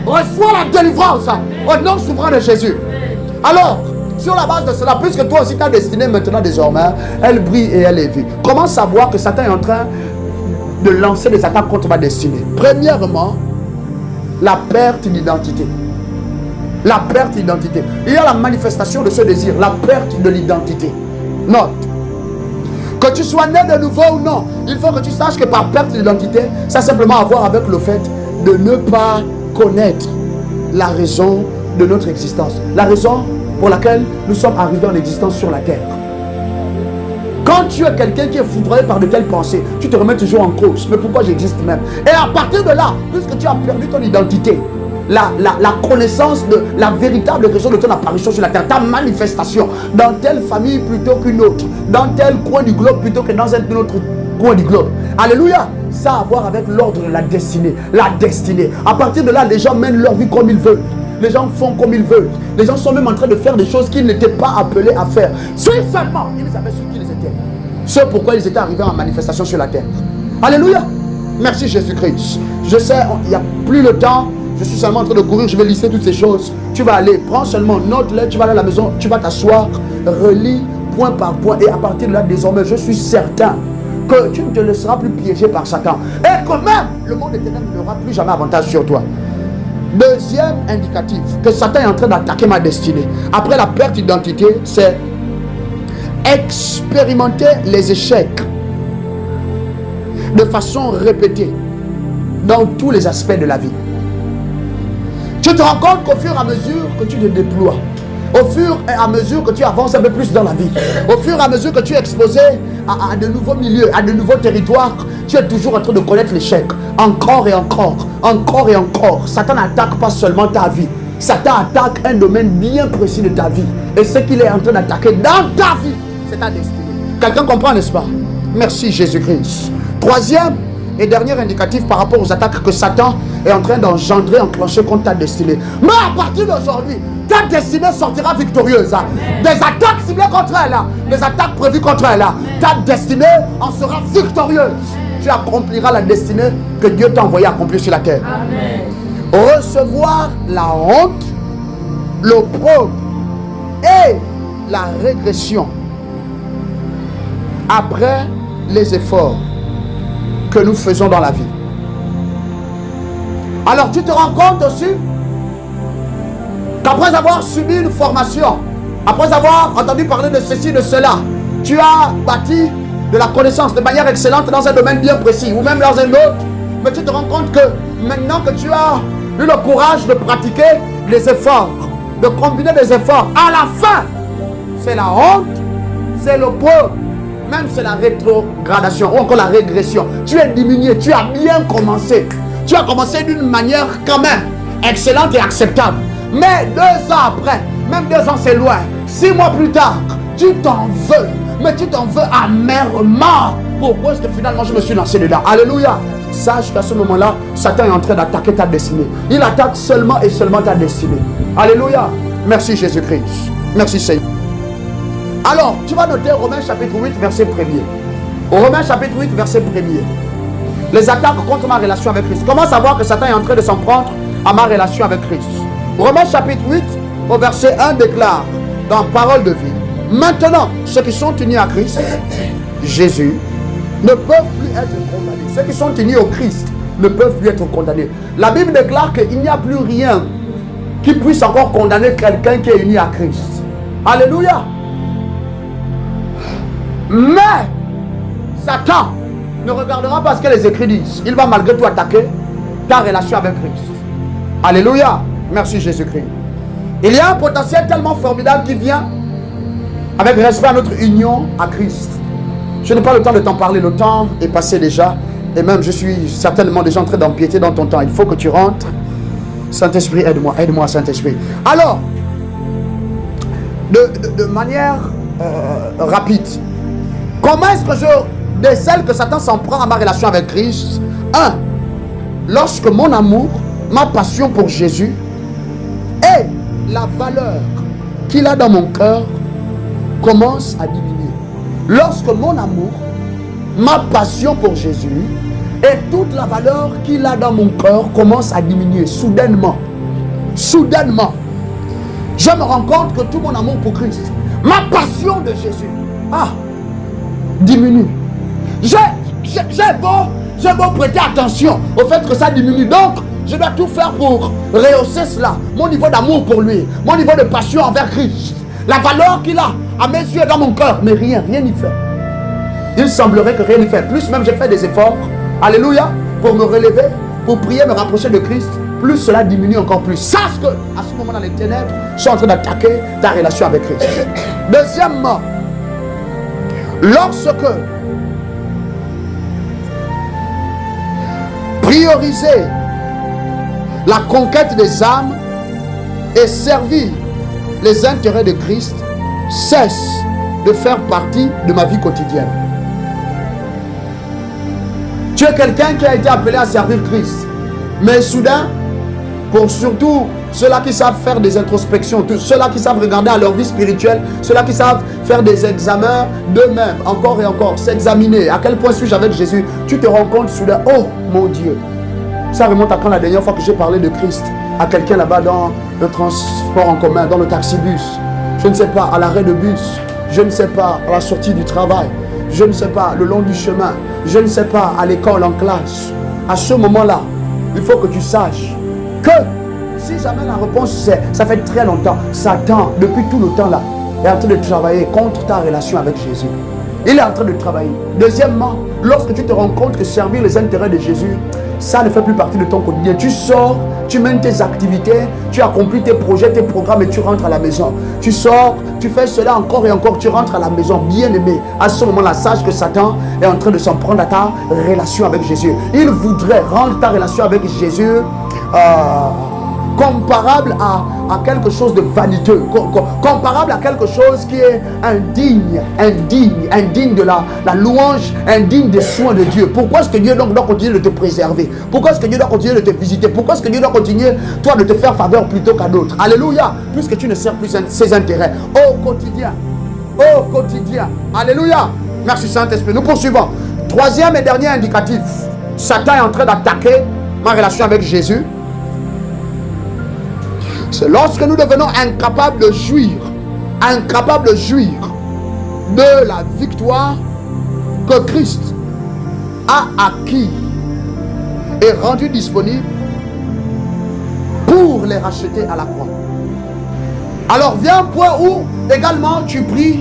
Reçois la délivrance au nom souverain de Jésus. Alors, sur la base de cela, puisque toi aussi ta destinée maintenant désormais, elle brille et elle est vue. Comment savoir que Satan est en train de lancer des attaques contre ma destinée? Premièrement, la perte d'identité. La perte d'identité. Il y a la manifestation de ce désir, la perte de l'identité. Note. Que tu sois né de nouveau ou non, il faut que tu saches que par perte d'identité, ça a simplement à voir avec le fait de ne pas connaître la raison de notre existence. La raison pour laquelle nous sommes arrivés en existence sur la terre. Quand tu es quelqu'un qui est foudroyé par de telles pensées, tu te remets toujours en cause. Mais pourquoi j'existe même? Et à partir de là, puisque tu as perdu ton identité, la connaissance de la véritable raison de ton apparition sur la terre, ta manifestation dans telle famille plutôt qu'une autre, dans tel coin du globe plutôt que dans un autre coin du globe. Alléluia. Ça a à voir avec l'ordre de la destinée. La destinée. À partir de là, les gens mènent leur vie comme ils veulent. Les gens font comme ils veulent. Les gens sont même en train de faire des choses qu'ils n'étaient pas appelés à faire. Si seulement ils savaient ce qu'ils étaient. Ce pourquoi ils étaient arrivés en manifestation sur la terre. Alléluia. Merci Jésus-Christ. Je sais, il n'y a plus le temps. Je suis seulement en train de courir. Je vais lister toutes ces choses. Tu vas aller, prends seulement, note-les. Tu vas aller à la maison. Tu vas t'asseoir. Relis point par point. Et à partir de là, désormais, je suis certain que tu ne te laisseras plus piéger par Satan. Et que même le monde éternel n'aura plus jamais avantage sur toi. Deuxième indicatif, que Satan est en train d'attaquer ma destinée. Après la perte d'identité, c'est expérimenter les échecs de façon répétée dans tous les aspects de la vie. Tu te rends compte qu'au fur et à mesure que tu te déploies, au fur et à mesure que tu avances un peu plus dans la vie, au fur et à mesure que tu es exposé à de nouveaux milieux, à de nouveaux territoires, tu es toujours en train de connaître l'échec. Encore et encore, encore et encore. Satan n'attaque pas seulement ta vie. Satan attaque un domaine bien précis de ta vie. Et ce qu'il est en train d'attaquer dans ta vie, c'est ta destinée. Quelqu'un comprend, n'est-ce pas? Merci Jésus-Christ. Troisième et dernier indicatif par rapport aux attaques que Satan est en train d'engendrer, enclencher contre ta destinée. Mais à partir d'aujourd'hui, ta destinée sortira victorieuse. Des attaques ciblées contre elle, des attaques prévues contre elle, ta destinée en sera victorieuse. Tu accompliras la destinée que Dieu t'a envoyé accomplir sur la terre. Amen. Recevoir la honte, l'opprobre et la régression après les efforts que nous faisons dans la vie. Alors tu te rends compte aussi qu'après avoir subi une formation, après avoir entendu parler de ceci, de cela, tu as bâti de la connaissance de manière excellente dans un domaine bien précis ou même dans un autre, mais tu te rends compte que maintenant que tu as eu le courage de pratiquer les efforts, de combiner des efforts, à la fin c'est la honte, c'est le pauvre, même c'est la rétrogradation ou encore la régression. Tu es diminué, tu as bien commencé, tu as commencé d'une manière quand même excellente et acceptable, mais 2 ans après, même 2 ans c'est loin, 6 mois plus tard, Tu t'en veux, mais tu t'en veux amèrement. Pourquoi est-ce que finalement je me suis lancé dedans? Alléluia. Sache qu'à ce moment-là, Satan est en train d'attaquer ta destinée. Il attaque seulement et seulement ta destinée. Alléluia. Merci Jésus-Christ. Merci Seigneur. Alors, tu vas noter Romains chapitre 8, verset 1er. Romains chapitre 8, verset 1er. Les attaques contre ma relation avec Christ. Comment savoir que Satan est en train de s'en prendre à ma relation avec Christ? Romains chapitre 8, au verset 1 déclare dans Parole de vie: maintenant, ceux qui sont unis à Christ, Jésus, ne peuvent plus être condamnés. Ceux qui sont unis au Christ ne peuvent plus être condamnés. La Bible déclare qu'il n'y a plus rien qui puisse encore condamner quelqu'un qui est uni à Christ. Alléluia. Mais Satan ne regardera pas ce que les écrits disent. Il va malgré tout attaquer ta relation avec Christ. Alléluia. Merci Jésus-Christ. Il y a un potentiel tellement formidable qui vient avec respect à notre union à Christ. Je n'ai pas le temps de t'en parler, le temps est passé déjà. Et même je suis certainement déjà en train d'empiéter dans ton temps. Il faut que tu rentres. Saint-Esprit, aide-moi Saint-Esprit. Alors, de manière rapide, comment est-ce que je décèle que Satan s'en prend à ma relation avec Christ? 1. Lorsque mon amour, ma passion pour Jésus et la valeur qu'il a dans mon cœur commence à diminuer. Lorsque mon amour, ma passion pour Jésus et toute la valeur qu'il a dans mon cœur commence à diminuer soudainement. Soudainement, je me rends compte que tout mon amour pour Christ, ma passion de Jésus, diminue. J'ai beau prêter attention au fait que ça diminue. Donc, je dois tout faire pour rehausser cela. Mon niveau d'amour pour lui, mon niveau de passion envers Christ, la valeur qu'il a à mes yeux dans mon cœur. Mais rien n'y fait. Il semblerait que rien n'y fait. Plus même j'ai fait des efforts, alléluia, pour me relever, pour prier, me rapprocher de Christ, plus cela diminue encore plus. Sache que à ce moment-là, les ténèbres sont en train d'attaquer ta relation avec Christ. Deuxièmement, lorsque prioriser la conquête des âmes et servir les intérêts de Christ cesse de faire partie de ma vie quotidienne. Tu es quelqu'un qui a été appelé à servir Christ, mais soudain, pour surtout ceux-là qui savent faire des introspections, ceux-là qui savent regarder à leur vie spirituelle, ceux-là qui savent faire des examens d'eux-mêmes, encore et encore, s'examiner. À quel point suis-je avec Jésus? Tu te rends compte soudain, oh mon Dieu, ça remonte à quand la dernière fois que j'ai parlé de Christ à quelqu'un là-bas dans le transport en commun, dans le taxi-bus, je ne sais pas, à l'arrêt de bus, je ne sais pas, à la sortie du travail, je ne sais pas, le long du chemin, je ne sais pas, à l'école, en classe. À ce moment-là, il faut que tu saches que si jamais la réponse c'est, ça fait très longtemps, Satan, depuis tout le temps là, est en train de travailler contre ta relation avec Jésus. Il est en train de travailler. Deuxièmement, lorsque tu te rends compte que servir les intérêts de Jésus, ça ne fait plus partie de ton quotidien. Tu sors, tu mènes tes activités, tu accomplis tes projets, tes programmes et tu rentres à la maison. Tu sors, tu fais cela encore et encore, tu rentres à la maison. Bien aimé, à ce moment-là, sache que Satan est en train de s'en prendre à ta relation avec Jésus. Il voudrait rendre ta relation avec Jésus comparable à quelque chose de vaniteux, comparable à quelque chose qui est indigne de la louange, indigne des soins de Dieu. Pourquoi est-ce que Dieu doit continuer de te préserver? Pourquoi est-ce que Dieu doit continuer de te visiter? Pourquoi est-ce que Dieu doit continuer, toi, de te faire faveur plutôt qu'à d'autres? Alléluia, puisque tu ne sers plus ses intérêts au quotidien. Au quotidien. Alléluia. Merci Saint-Esprit. Nous poursuivons. Troisième et dernier indicatif. Satan est en train d'attaquer ma relation avec Jésus. C'est lorsque nous devenons incapables de jouir de la victoire que Christ a acquis et rendu disponible pour les racheter à la croix. Alors vient un point où également tu pries,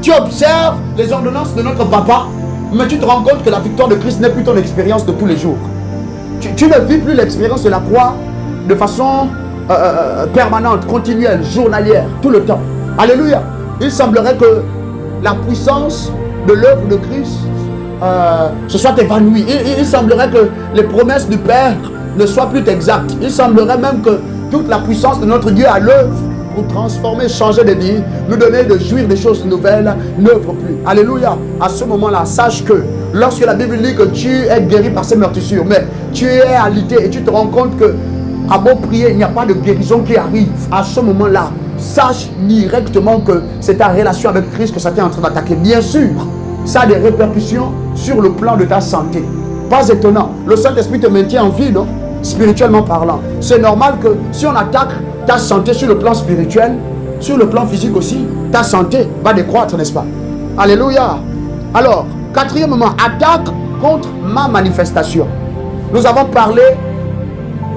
tu observes les ordonnances de notre papa, mais tu te rends compte que la victoire de Christ n'est plus ton expérience de tous les jours. Tu ne vis plus l'expérience de la croix de façon permanente, continuelle, journalière, tout le temps. Alléluia. Il semblerait que la puissance de l'œuvre de Christ se soit évanouie. Il semblerait que les promesses du Père ne soient plus exactes. Il semblerait même que toute la puissance de notre Dieu à l'œuvre pour transformer, changer de vie, nous donner de jouir des choses nouvelles, n'œuvre plus. Alléluia. À ce moment-là, sache que lorsque la Bible dit que tu es guéri par ces meurtrissures, mais tu es alité et tu te rends compte que à beau prier, il n'y a pas de guérison qui arrive. À ce moment-là, sache directement que c'est ta relation avec Christ que ça t'est en train d'attaquer. Bien sûr, ça a des répercussions sur le plan de ta santé. Pas étonnant. Le Saint-Esprit te maintient en vie, non? Spirituellement parlant. C'est normal que si on attaque ta santé sur le plan spirituel, sur le plan physique aussi, ta santé va décroître, n'est-ce pas? Alléluia. Alors, quatrièmement, attaque contre ma manifestation. Nous avons parlé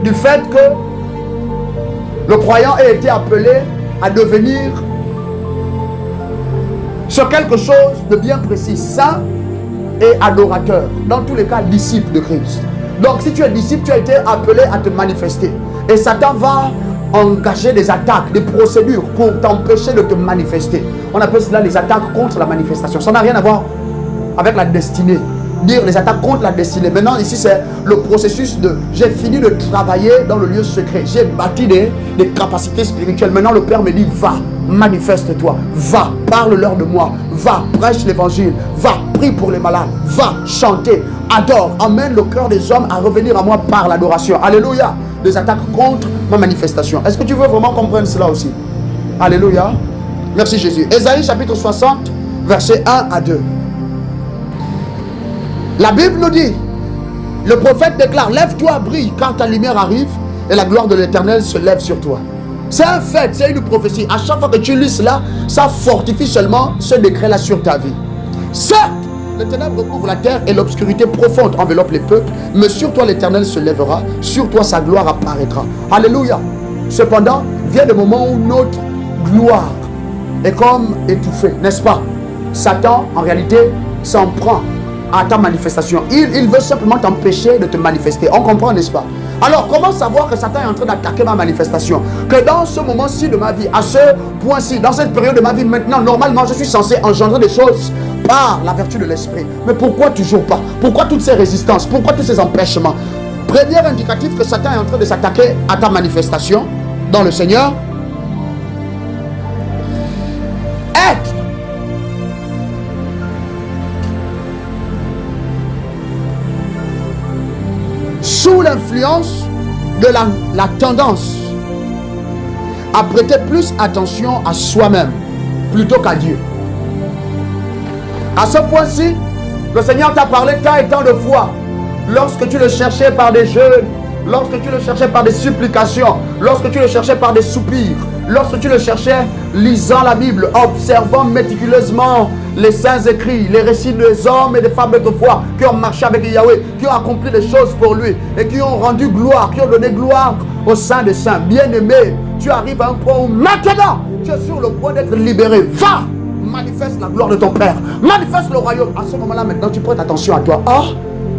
du fait que le croyant a été appelé à devenir sur quelque chose de bien précis, saint et adorateur, dans tous les cas disciple de Christ. Donc si tu es disciple, tu as été appelé à te manifester, et Satan va engager des attaques, des procédures pour t'empêcher de te manifester. On appelle cela les attaques contre la manifestation. Ça n'a rien à voir avec la destinée. Dire les attaques contre la destinée. Maintenant ici c'est le processus de j'ai fini de travailler dans le lieu secret, j'ai bâti des capacités spirituelles. Maintenant le Père me dit va, manifeste-toi, va, parle-leur de moi, va, prêche l'évangile, va, prie pour les malades, va, chanter, adore, emmène le cœur des hommes à revenir à moi par l'adoration. Alléluia. Des attaques contre ma manifestation. Est-ce que tu veux vraiment comprendre cela aussi? Alléluia. Merci Jésus. Ésaïe chapitre 60 versets 1 à 2. La Bible nous dit, le prophète déclare, lève-toi, brille, car ta lumière arrive et la gloire de l'Éternel se lève sur toi. C'est un fait, c'est une prophétie. À chaque fois que tu lis cela, ça fortifie seulement ce décret-là sur ta vie. Certes, les ténèbres recouvrent la terre et l'obscurité profonde enveloppe les peuples, mais sur toi l'Éternel se lèvera, sur toi sa gloire apparaîtra. Alléluia. Cependant, vient le moment où notre gloire est comme étouffée, n'est-ce pas? Satan, en réalité, s'en prend à ta manifestation. Il veut simplement t'empêcher de te manifester. On comprend, n'est-ce pas? Alors, comment savoir que Satan est en train d'attaquer ma manifestation? Que dans ce moment-ci de ma vie, à ce point-ci, dans cette période de ma vie, maintenant, normalement, je suis censé engendrer des choses par la vertu de l'esprit. Mais pourquoi toujours pas? Pourquoi toutes ces résistances? Pourquoi tous ces empêchements? Premier indicatif que Satan est en train de s'attaquer à ta manifestation dans le Seigneur. Être sous l'influence de la tendance à prêter plus attention à soi-même plutôt qu'à Dieu. À ce point-ci, le Seigneur t'a parlé tant et tant de fois. Lorsque tu le cherchais par des jeûnes, lorsque tu le cherchais par des supplications, lorsque tu le cherchais par des soupirs, lorsque tu le cherchais lisant la Bible, observant méticuleusement les saints écrits, les récits des hommes et des femmes d'autrefois qui ont marché avec Yahweh, qui ont accompli des choses pour lui et qui ont rendu gloire, qui ont donné gloire au Saint des Saints. Bien-aimé, tu arrives à un point où maintenant tu es sur le point d'être libéré. Va, manifeste la gloire de ton Père, manifeste le royaume. À ce moment-là, maintenant, tu prêtes attention à toi. Ah,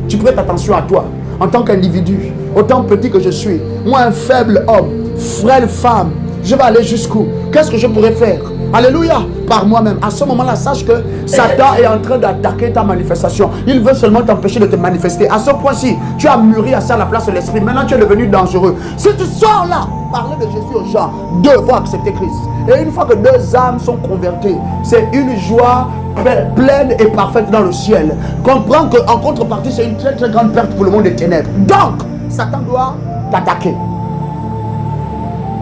tu prêtes attention à toi en tant qu'individu, autant petit que je suis, moi un faible homme, frêle femme. Je vais aller jusqu'où? Qu'est-ce que je pourrais faire? Alléluia, par moi-même. À ce moment-là, sache que Satan est en train d'attaquer ta manifestation. Il veut seulement t'empêcher de te manifester. À ce point-ci, tu as mûri à ça à la place de l'esprit. Maintenant, tu es devenu dangereux. Si tu sors là, parler de Jésus aux gens, deux vont accepter Christ. Et une fois que deux âmes sont converties, c'est une joie pleine et parfaite dans le ciel. Comprends qu'en contrepartie, c'est une très très grande perte pour le monde des ténèbres. Donc, Satan doit t'attaquer.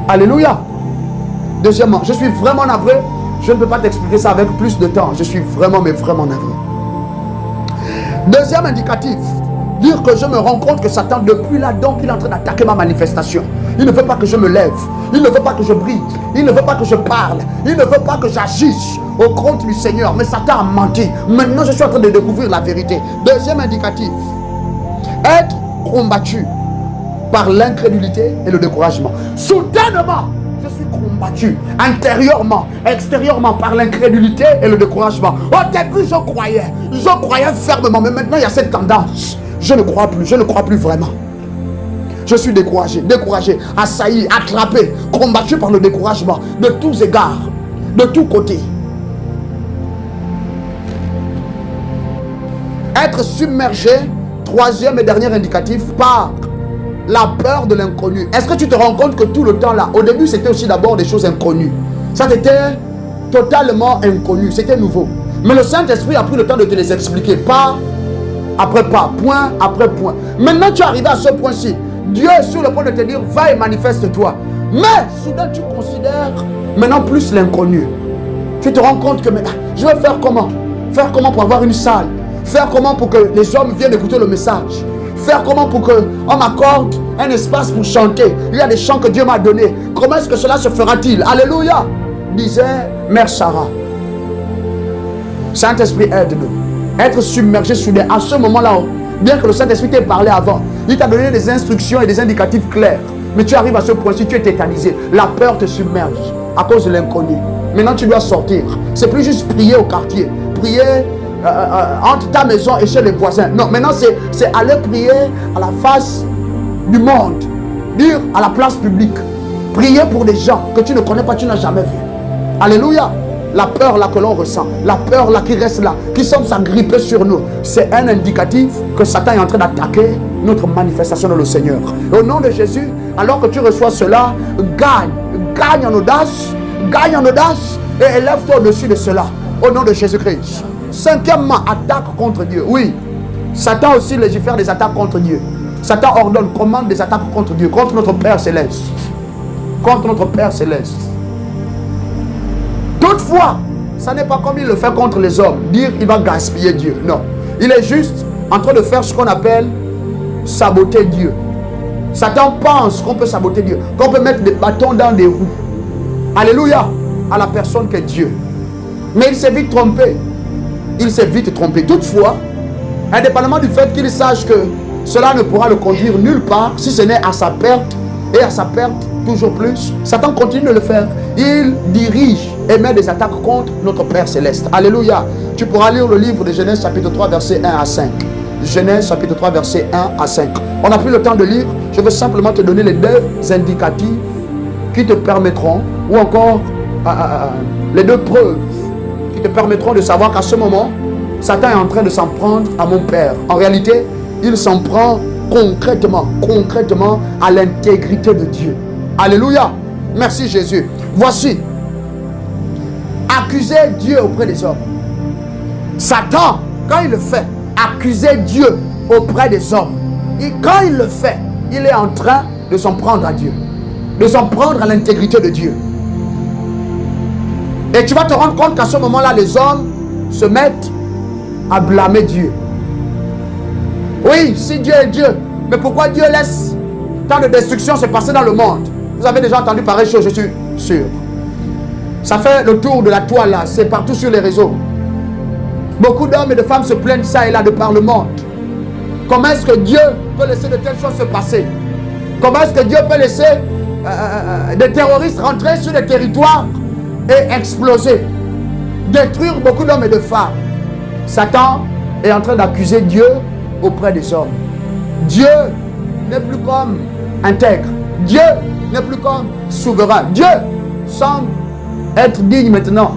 Alléluia. Deuxièmement, je suis vraiment navré. Je ne peux pas t'expliquer ça avec plus de temps. Je suis vraiment, mais vraiment navré. Deuxième indicatif, dire que je me rends compte que Satan, depuis là, donc, il est en train d'attaquer ma manifestation. Il ne veut pas que je me lève. Il ne veut pas que je brille. Il ne veut pas que je parle. Il ne veut pas que j'agisse au compte du Seigneur. Mais Satan a menti. Maintenant, je suis en train de découvrir la vérité. Deuxième indicatif, être combattu par l'incrédulité et le découragement. Soudainement, je suis combattu intérieurement, extérieurement par l'incrédulité et le découragement. Au début, je croyais fermement, mais maintenant il y a cette tendance. Je ne crois plus vraiment. Je suis découragé, assailli, attrapé, combattu par le découragement de tous égards, de tous côtés. Être submergé, troisième et dernier indicatif, par La peur de l'inconnu. Est-ce que tu te rends compte que tout le temps là, au début c'était aussi d'abord des choses inconnues. Ça c'était totalement inconnu, c'était nouveau. Mais le Saint-Esprit a pris le temps de te les expliquer, pas après pas, point après point. Maintenant tu es arrivé à ce point-ci. Dieu est sur le point de te dire, va et manifeste-toi. Mais soudain tu considères maintenant plus l'inconnu. Tu te rends compte que mais, je vais faire comment? Faire comment pour avoir une salle? Faire comment pour que les hommes viennent écouter le message? Faire comment pour qu'on m'accorde un espace pour chanter? Il y a des chants que Dieu m'a donnés. Comment est-ce que cela se fera-t-il? Alléluia! Disait Mère Sarah. Saint-Esprit, aide-nous. Être submergé soudain. À ce moment-là, bien que le Saint-Esprit t'ait parlé avant, il t'a donné des instructions et des indicatifs clairs. Mais tu arrives à ce point-ci, tu es tétanisé. La peur te submerge à cause de l'inconnu. Maintenant, tu dois sortir. C'est plus juste prier au quartier. Prier entre ta maison et chez les voisins. Non, maintenant, c'est aller prier à la face du monde. Dire à la place publique. Prier pour des gens que tu ne connais pas, tu n'as jamais vu. Alléluia. La peur là que l'on ressent, la peur là qui reste là, qui semble s'agripper sur nous, c'est un indicatif que Satan est en train d'attaquer notre manifestation de le Seigneur. Au nom de Jésus, alors que tu reçois cela, gagne en audace et élève-toi au-dessus de cela. Au nom de Jésus-Christ. Cinquièmement, attaque contre Dieu. Oui, Satan aussi légifère des attaques contre Dieu. Satan ordonne, commande des attaques contre Dieu, contre notre Père Céleste. Contre notre Père Céleste. Toutefois, ça n'est pas comme il le fait contre les hommes, dire il va gaspiller Dieu. Non, il est juste en train de faire ce qu'on appelle saboter Dieu. Satan pense qu'on peut saboter Dieu, qu'on peut mettre des bâtons dans des roues. Alléluia, à la personne qu'est Dieu. Mais il s'est vite trompé. Il s'est vite trompé. Toutefois, indépendamment du fait qu'il sache que cela ne pourra le conduire nulle part, si ce n'est à sa perte, et à sa perte toujours plus, Satan continue de le faire. Il dirige et met des attaques contre notre Père Céleste. Alléluia. Tu pourras lire le livre de Genèse chapitre 3 verset 1 à 5. Genèse chapitre 3 verset 1 à 5. On n'a plus le temps de lire. Je veux simplement te donner les deux indicatifs qui te permettront, ou encore les deux preuves qui te permettront de savoir qu'à ce moment, Satan est en train de s'en prendre à mon Père. En réalité, il s'en prend concrètement à l'intégrité de Dieu. Alléluia. Merci Jésus. Voici, accuser Dieu auprès des hommes. Satan, quand il le fait, accuser Dieu auprès des hommes. Et quand il le fait, il est en train de s'en prendre à Dieu. De s'en prendre à l'intégrité de Dieu. Et tu vas te rendre compte qu'à ce moment-là, les hommes se mettent à blâmer Dieu. Oui, si Dieu est Dieu, mais pourquoi Dieu laisse tant de destruction se passer dans le monde? Vous avez déjà entendu pareille chose, je suis sûr. Ça fait le tour de la toile là, c'est partout sur les réseaux. Beaucoup d'hommes et de femmes se plaignent ça et là de par le monde. Comment est-ce que Dieu peut laisser de telles choses se passer? Comment est-ce que Dieu peut laisser des terroristes rentrer sur les territoires et exploser, détruire beaucoup d'hommes et de femmes? Satan est en train d'accuser Dieu auprès des hommes. Dieu n'est plus comme intègre. Dieu n'est plus comme souverain. Dieu semble être digne maintenant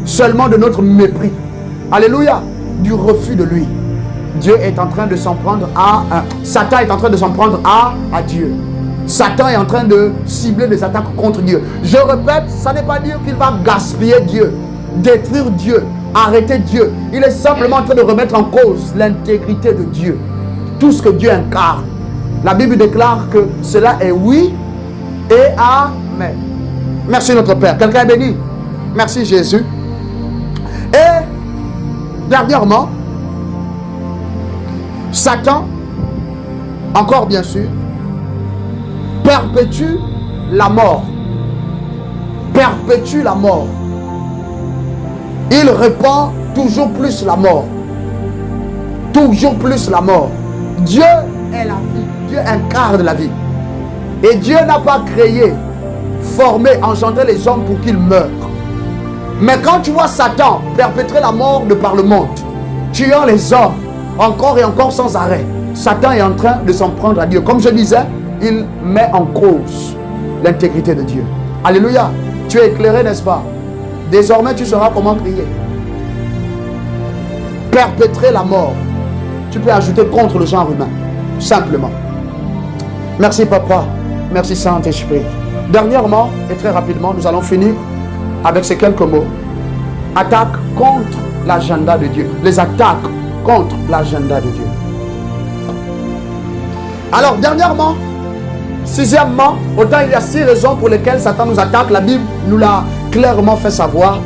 seulement de notre mépris. Alléluia. Du refus de lui. Dieu est en train de s'en prendre à... Satan est en train de s'en prendre à Dieu. Satan est en train de cibler des attaques contre Dieu. Je répète, ça n'est pas dire qu'il va gaspiller Dieu, détruire Dieu, arrêter Dieu. Il est simplement en train de remettre en cause l'intégrité de Dieu. Tout ce que Dieu incarne. La Bible déclare que cela est oui et amen. Merci notre Père. Quelqu'un est béni? Merci Jésus. Et dernièrement, Satan, encore bien sûr, perpétue la mort. Perpétue la mort. Il répand toujours plus la mort. Toujours plus la mort. Dieu est la vie. Dieu incarne la vie. Et Dieu n'a pas créé, formé, engendré les hommes pour qu'ils meurent. Mais quand tu vois Satan perpétrer la mort de par le monde, tuant les hommes encore et encore sans arrêt, Satan est en train de s'en prendre à Dieu. Comme je disais, il met en cause l'intégrité de Dieu. Alléluia. Tu es éclairé, n'est-ce pas? Désormais, tu sauras comment prier. Perpétrer la mort. Tu peux ajouter contre le genre humain. Simplement. Merci Papa. Merci Saint-Esprit. Dernièrement et très rapidement, nous allons finir avec ces quelques mots. Attaque contre l'agenda de Dieu. Les attaques contre l'agenda de Dieu. Alors, dernièrement, sixièmement, autant il y a 6 raisons pour lesquelles Satan nous attaque. La Bible nous l'a clairement fait savoir.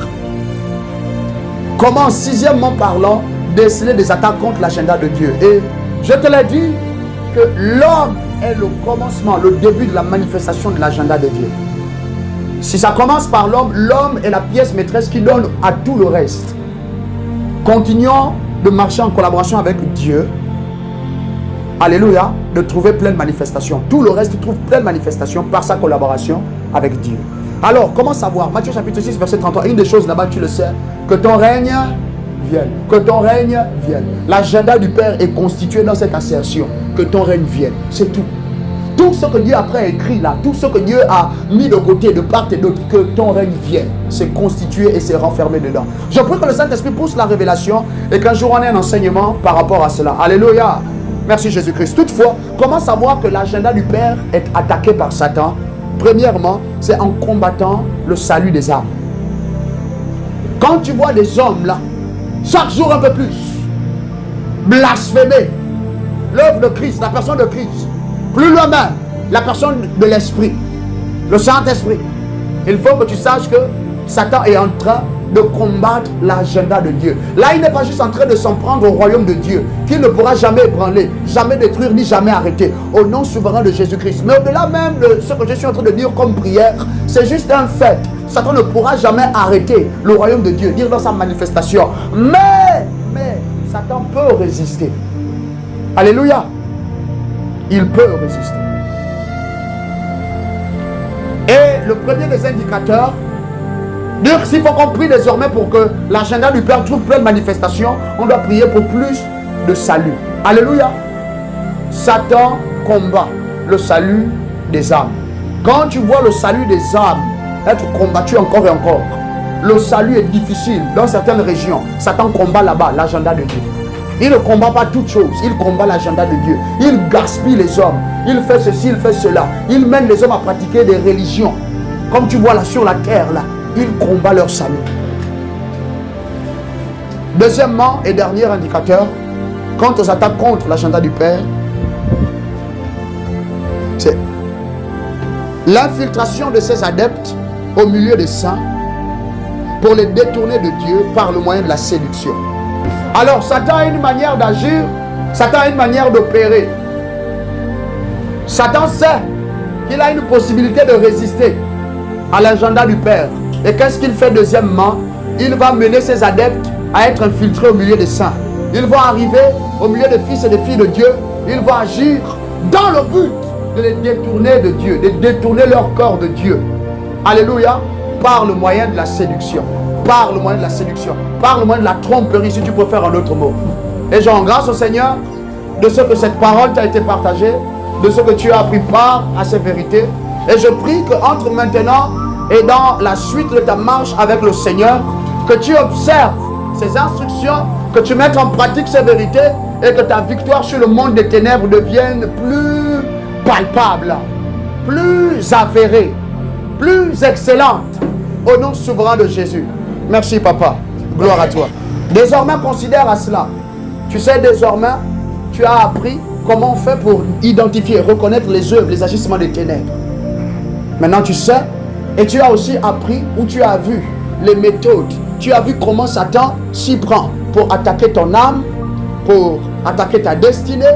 Comment, sixièmement parlant, déceler des attaques contre l'agenda de Dieu. Et je te l'ai dit que l'homme est le commencement, le début de la manifestation de l'agenda de Dieu. Si ça commence par l'homme, l'homme est la pièce maîtresse qui donne à tout le reste. Continuons de marcher en collaboration avec Dieu. Alléluia, de trouver pleine manifestation. Tout le reste trouve pleine manifestation par sa collaboration avec Dieu. Alors, comment savoir? Matthieu chapitre 6, verset 33. Une des choses là-bas, tu le sais, que ton règne vienne. Que ton règne vienne. L'agenda du Père est constitué dans cette assertion. Que ton règne vienne. C'est tout. Tout ce que Dieu après a écrit là, tout ce que Dieu a mis de côté, de part et d'autre, que ton règne vienne. C'est constitué et c'est renfermé dedans. Je prie que le Saint-Esprit pousse la révélation et qu'un jour on ait un enseignement par rapport à cela. Alléluia. Merci Jésus-Christ. Toutefois, comment savoir que l'agenda du Père est attaqué par Satan? Premièrement, c'est en combattant le salut des âmes. Quand tu vois des hommes là, chaque jour un peu plus, blasphémer l'œuvre de Christ, la personne de Christ, plus loin même, la personne de l'Esprit, le Saint-Esprit, il faut que tu saches que Satan est en train de combattre l'agenda de Dieu. Là, il n'est pas juste en train de s'en prendre au royaume de Dieu, qu'il ne pourra jamais ébranler, jamais détruire, ni jamais arrêter, au nom souverain de Jésus-Christ. Mais au-delà même de ce que je suis en train de dire comme prière, c'est juste un fait. Satan ne pourra jamais arrêter le royaume de Dieu, dire dans sa manifestation. Mais Satan peut résister. Alléluia. Il peut résister. Et le premier des indicateurs, dire s'il faut qu'on prie désormais pour que l'agenda du Père trouve pleine manifestation, on doit prier pour plus de salut. Alléluia. Satan combat le salut des âmes. Quand tu vois le salut des âmes être combattu encore et encore, le salut est difficile dans certaines régions. Satan combat là-bas l'agenda de Dieu. Il ne combat pas toutes choses, il combat l'agenda de Dieu. Il gaspille les hommes, il fait ceci, il fait cela. Il mène les hommes à pratiquer des religions. Comme tu vois là sur la terre, là, il combat leur salut. Deuxièmement et dernier indicateur, quant aux attaques contre l'agenda du Père, c'est l'infiltration de ses adeptes au milieu des saints pour les détourner de Dieu par le moyen de la séduction. Alors, Satan a une manière d'agir, Satan a une manière d'opérer. Satan sait qu'il a une possibilité de résister à l'agenda du Père. Et qu'est-ce qu'il fait deuxièmement? Il va mener ses adeptes à être infiltrés au milieu des saints. Ils vont arriver au milieu des fils et des filles de Dieu. Ils vont agir dans le but de les détourner de Dieu, de détourner leur corps de Dieu. Alléluia. Par le moyen de la séduction. Par le moyen de la séduction, par le moyen de la tromperie, si tu peux faire un autre mot. Et je rends grâce au Seigneur de ce que cette parole t'a été partagée, de ce que tu as pris part à ces vérités. Et je prie qu'entre maintenant et dans la suite de ta marche avec le Seigneur, que tu observes ces instructions, que tu mettes en pratique ces vérités et que ta victoire sur le monde des ténèbres devienne plus palpable, plus avérée, plus excellente, au nom souverain de Jésus. Merci papa, gloire à toi. Désormais considère à cela. Tu sais désormais, tu as appris comment on fait pour identifier, reconnaître les œuvres, les agissements des ténèbres. Maintenant tu sais, et tu as aussi appris ou tu as vu les méthodes. Tu as vu comment Satan s'y prend pour attaquer ton âme, pour attaquer ta destinée,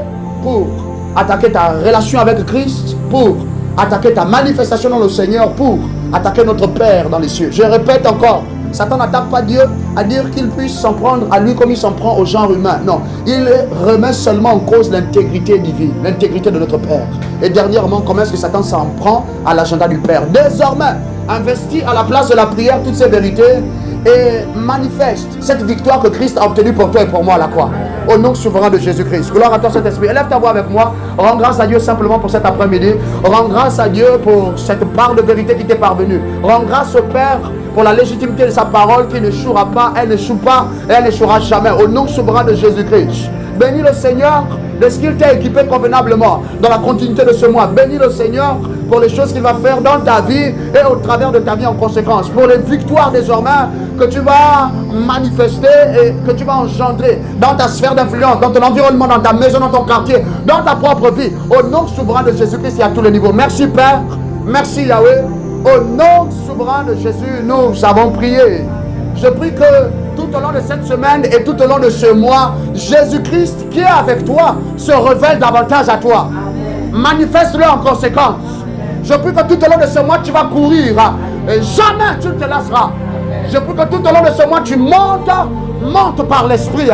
pour attaquer ta relation avec Christ, pour attaquer ta manifestation dans le Seigneur, pour attaquer notre Père dans les cieux. Je répète encore, Satan n'attaque pas Dieu à dire qu'il puisse s'en prendre à lui comme il s'en prend au genre humain. Non, il remet seulement en cause l'intégrité divine, l'intégrité de notre Père. Et dernièrement, comment est-ce que Satan s'en prend à l'agenda du Père? Désormais, investis à la place de la prière toutes ces vérités et manifeste cette victoire que Christ a obtenue pour toi et pour moi à la croix. Au nom souverain de Jésus-Christ. Gloire à toi, Saint-Esprit. Élève ta voix avec moi. Rends grâce à Dieu simplement pour cet après-midi. Rends grâce à Dieu pour cette part de vérité qui t'est parvenue. Rends grâce au Père pour la légitimité de sa parole qui n'échouera pas. Elle n'échoue pas et elle n'échouera jamais. Au nom souverain de Jésus-Christ. Bénis le Seigneur de ce qu'il t'a équipé convenablement dans la continuité de ce mois. Bénis le Seigneur pour les choses qu'il va faire dans ta vie et au travers de ta vie en conséquence. Pour les victoires désormais que tu vas manifester et que tu vas engendrer dans ta sphère d'influence, dans ton environnement, dans ta maison, dans ton quartier, dans ta propre vie. Au nom souverain de Jésus-Christ et à tous les niveaux. Merci Père, merci Yahweh. Au nom souverain de Jésus, nous avons prié. Je prie que tout au long de cette semaine et tout au long de ce mois, Jésus-Christ qui est avec toi se révèle davantage à toi. Manifeste-le en conséquence. Je prie que tout au long de ce mois, tu vas courir et jamais tu ne te lasseras. Je prie que tout au long de ce mois, tu montes par l'Esprit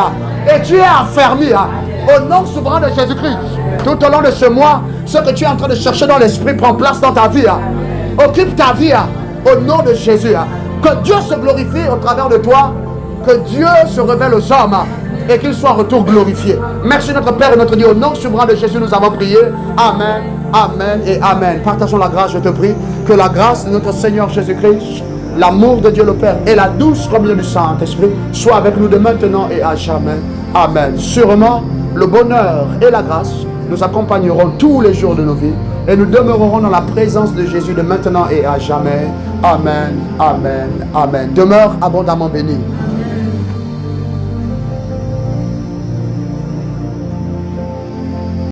et tu es affermi au nom souverain de Jésus-Christ. Tout au long de ce mois, ce que tu es en train de chercher dans l'Esprit prend place dans ta vie. Occupe ta vie au nom de Jésus. Que Dieu se glorifie au travers de toi. Que Dieu se révèle aux hommes et qu'il soit en retour glorifié. Merci notre Père et notre Dieu. Au nom souverain de Jésus, nous avons prié. Amen, amen et amen. Partageons la grâce, je te prie. Que la grâce de notre Seigneur Jésus-Christ, l'amour de Dieu le Père et la douce communion du Saint-Esprit soient avec nous de maintenant et à jamais. Amen. Sûrement, le bonheur et la grâce nous accompagneront tous les jours de nos vies et nous demeurerons dans la présence de Jésus de maintenant et à jamais. Amen, amen, amen. Demeure abondamment béni.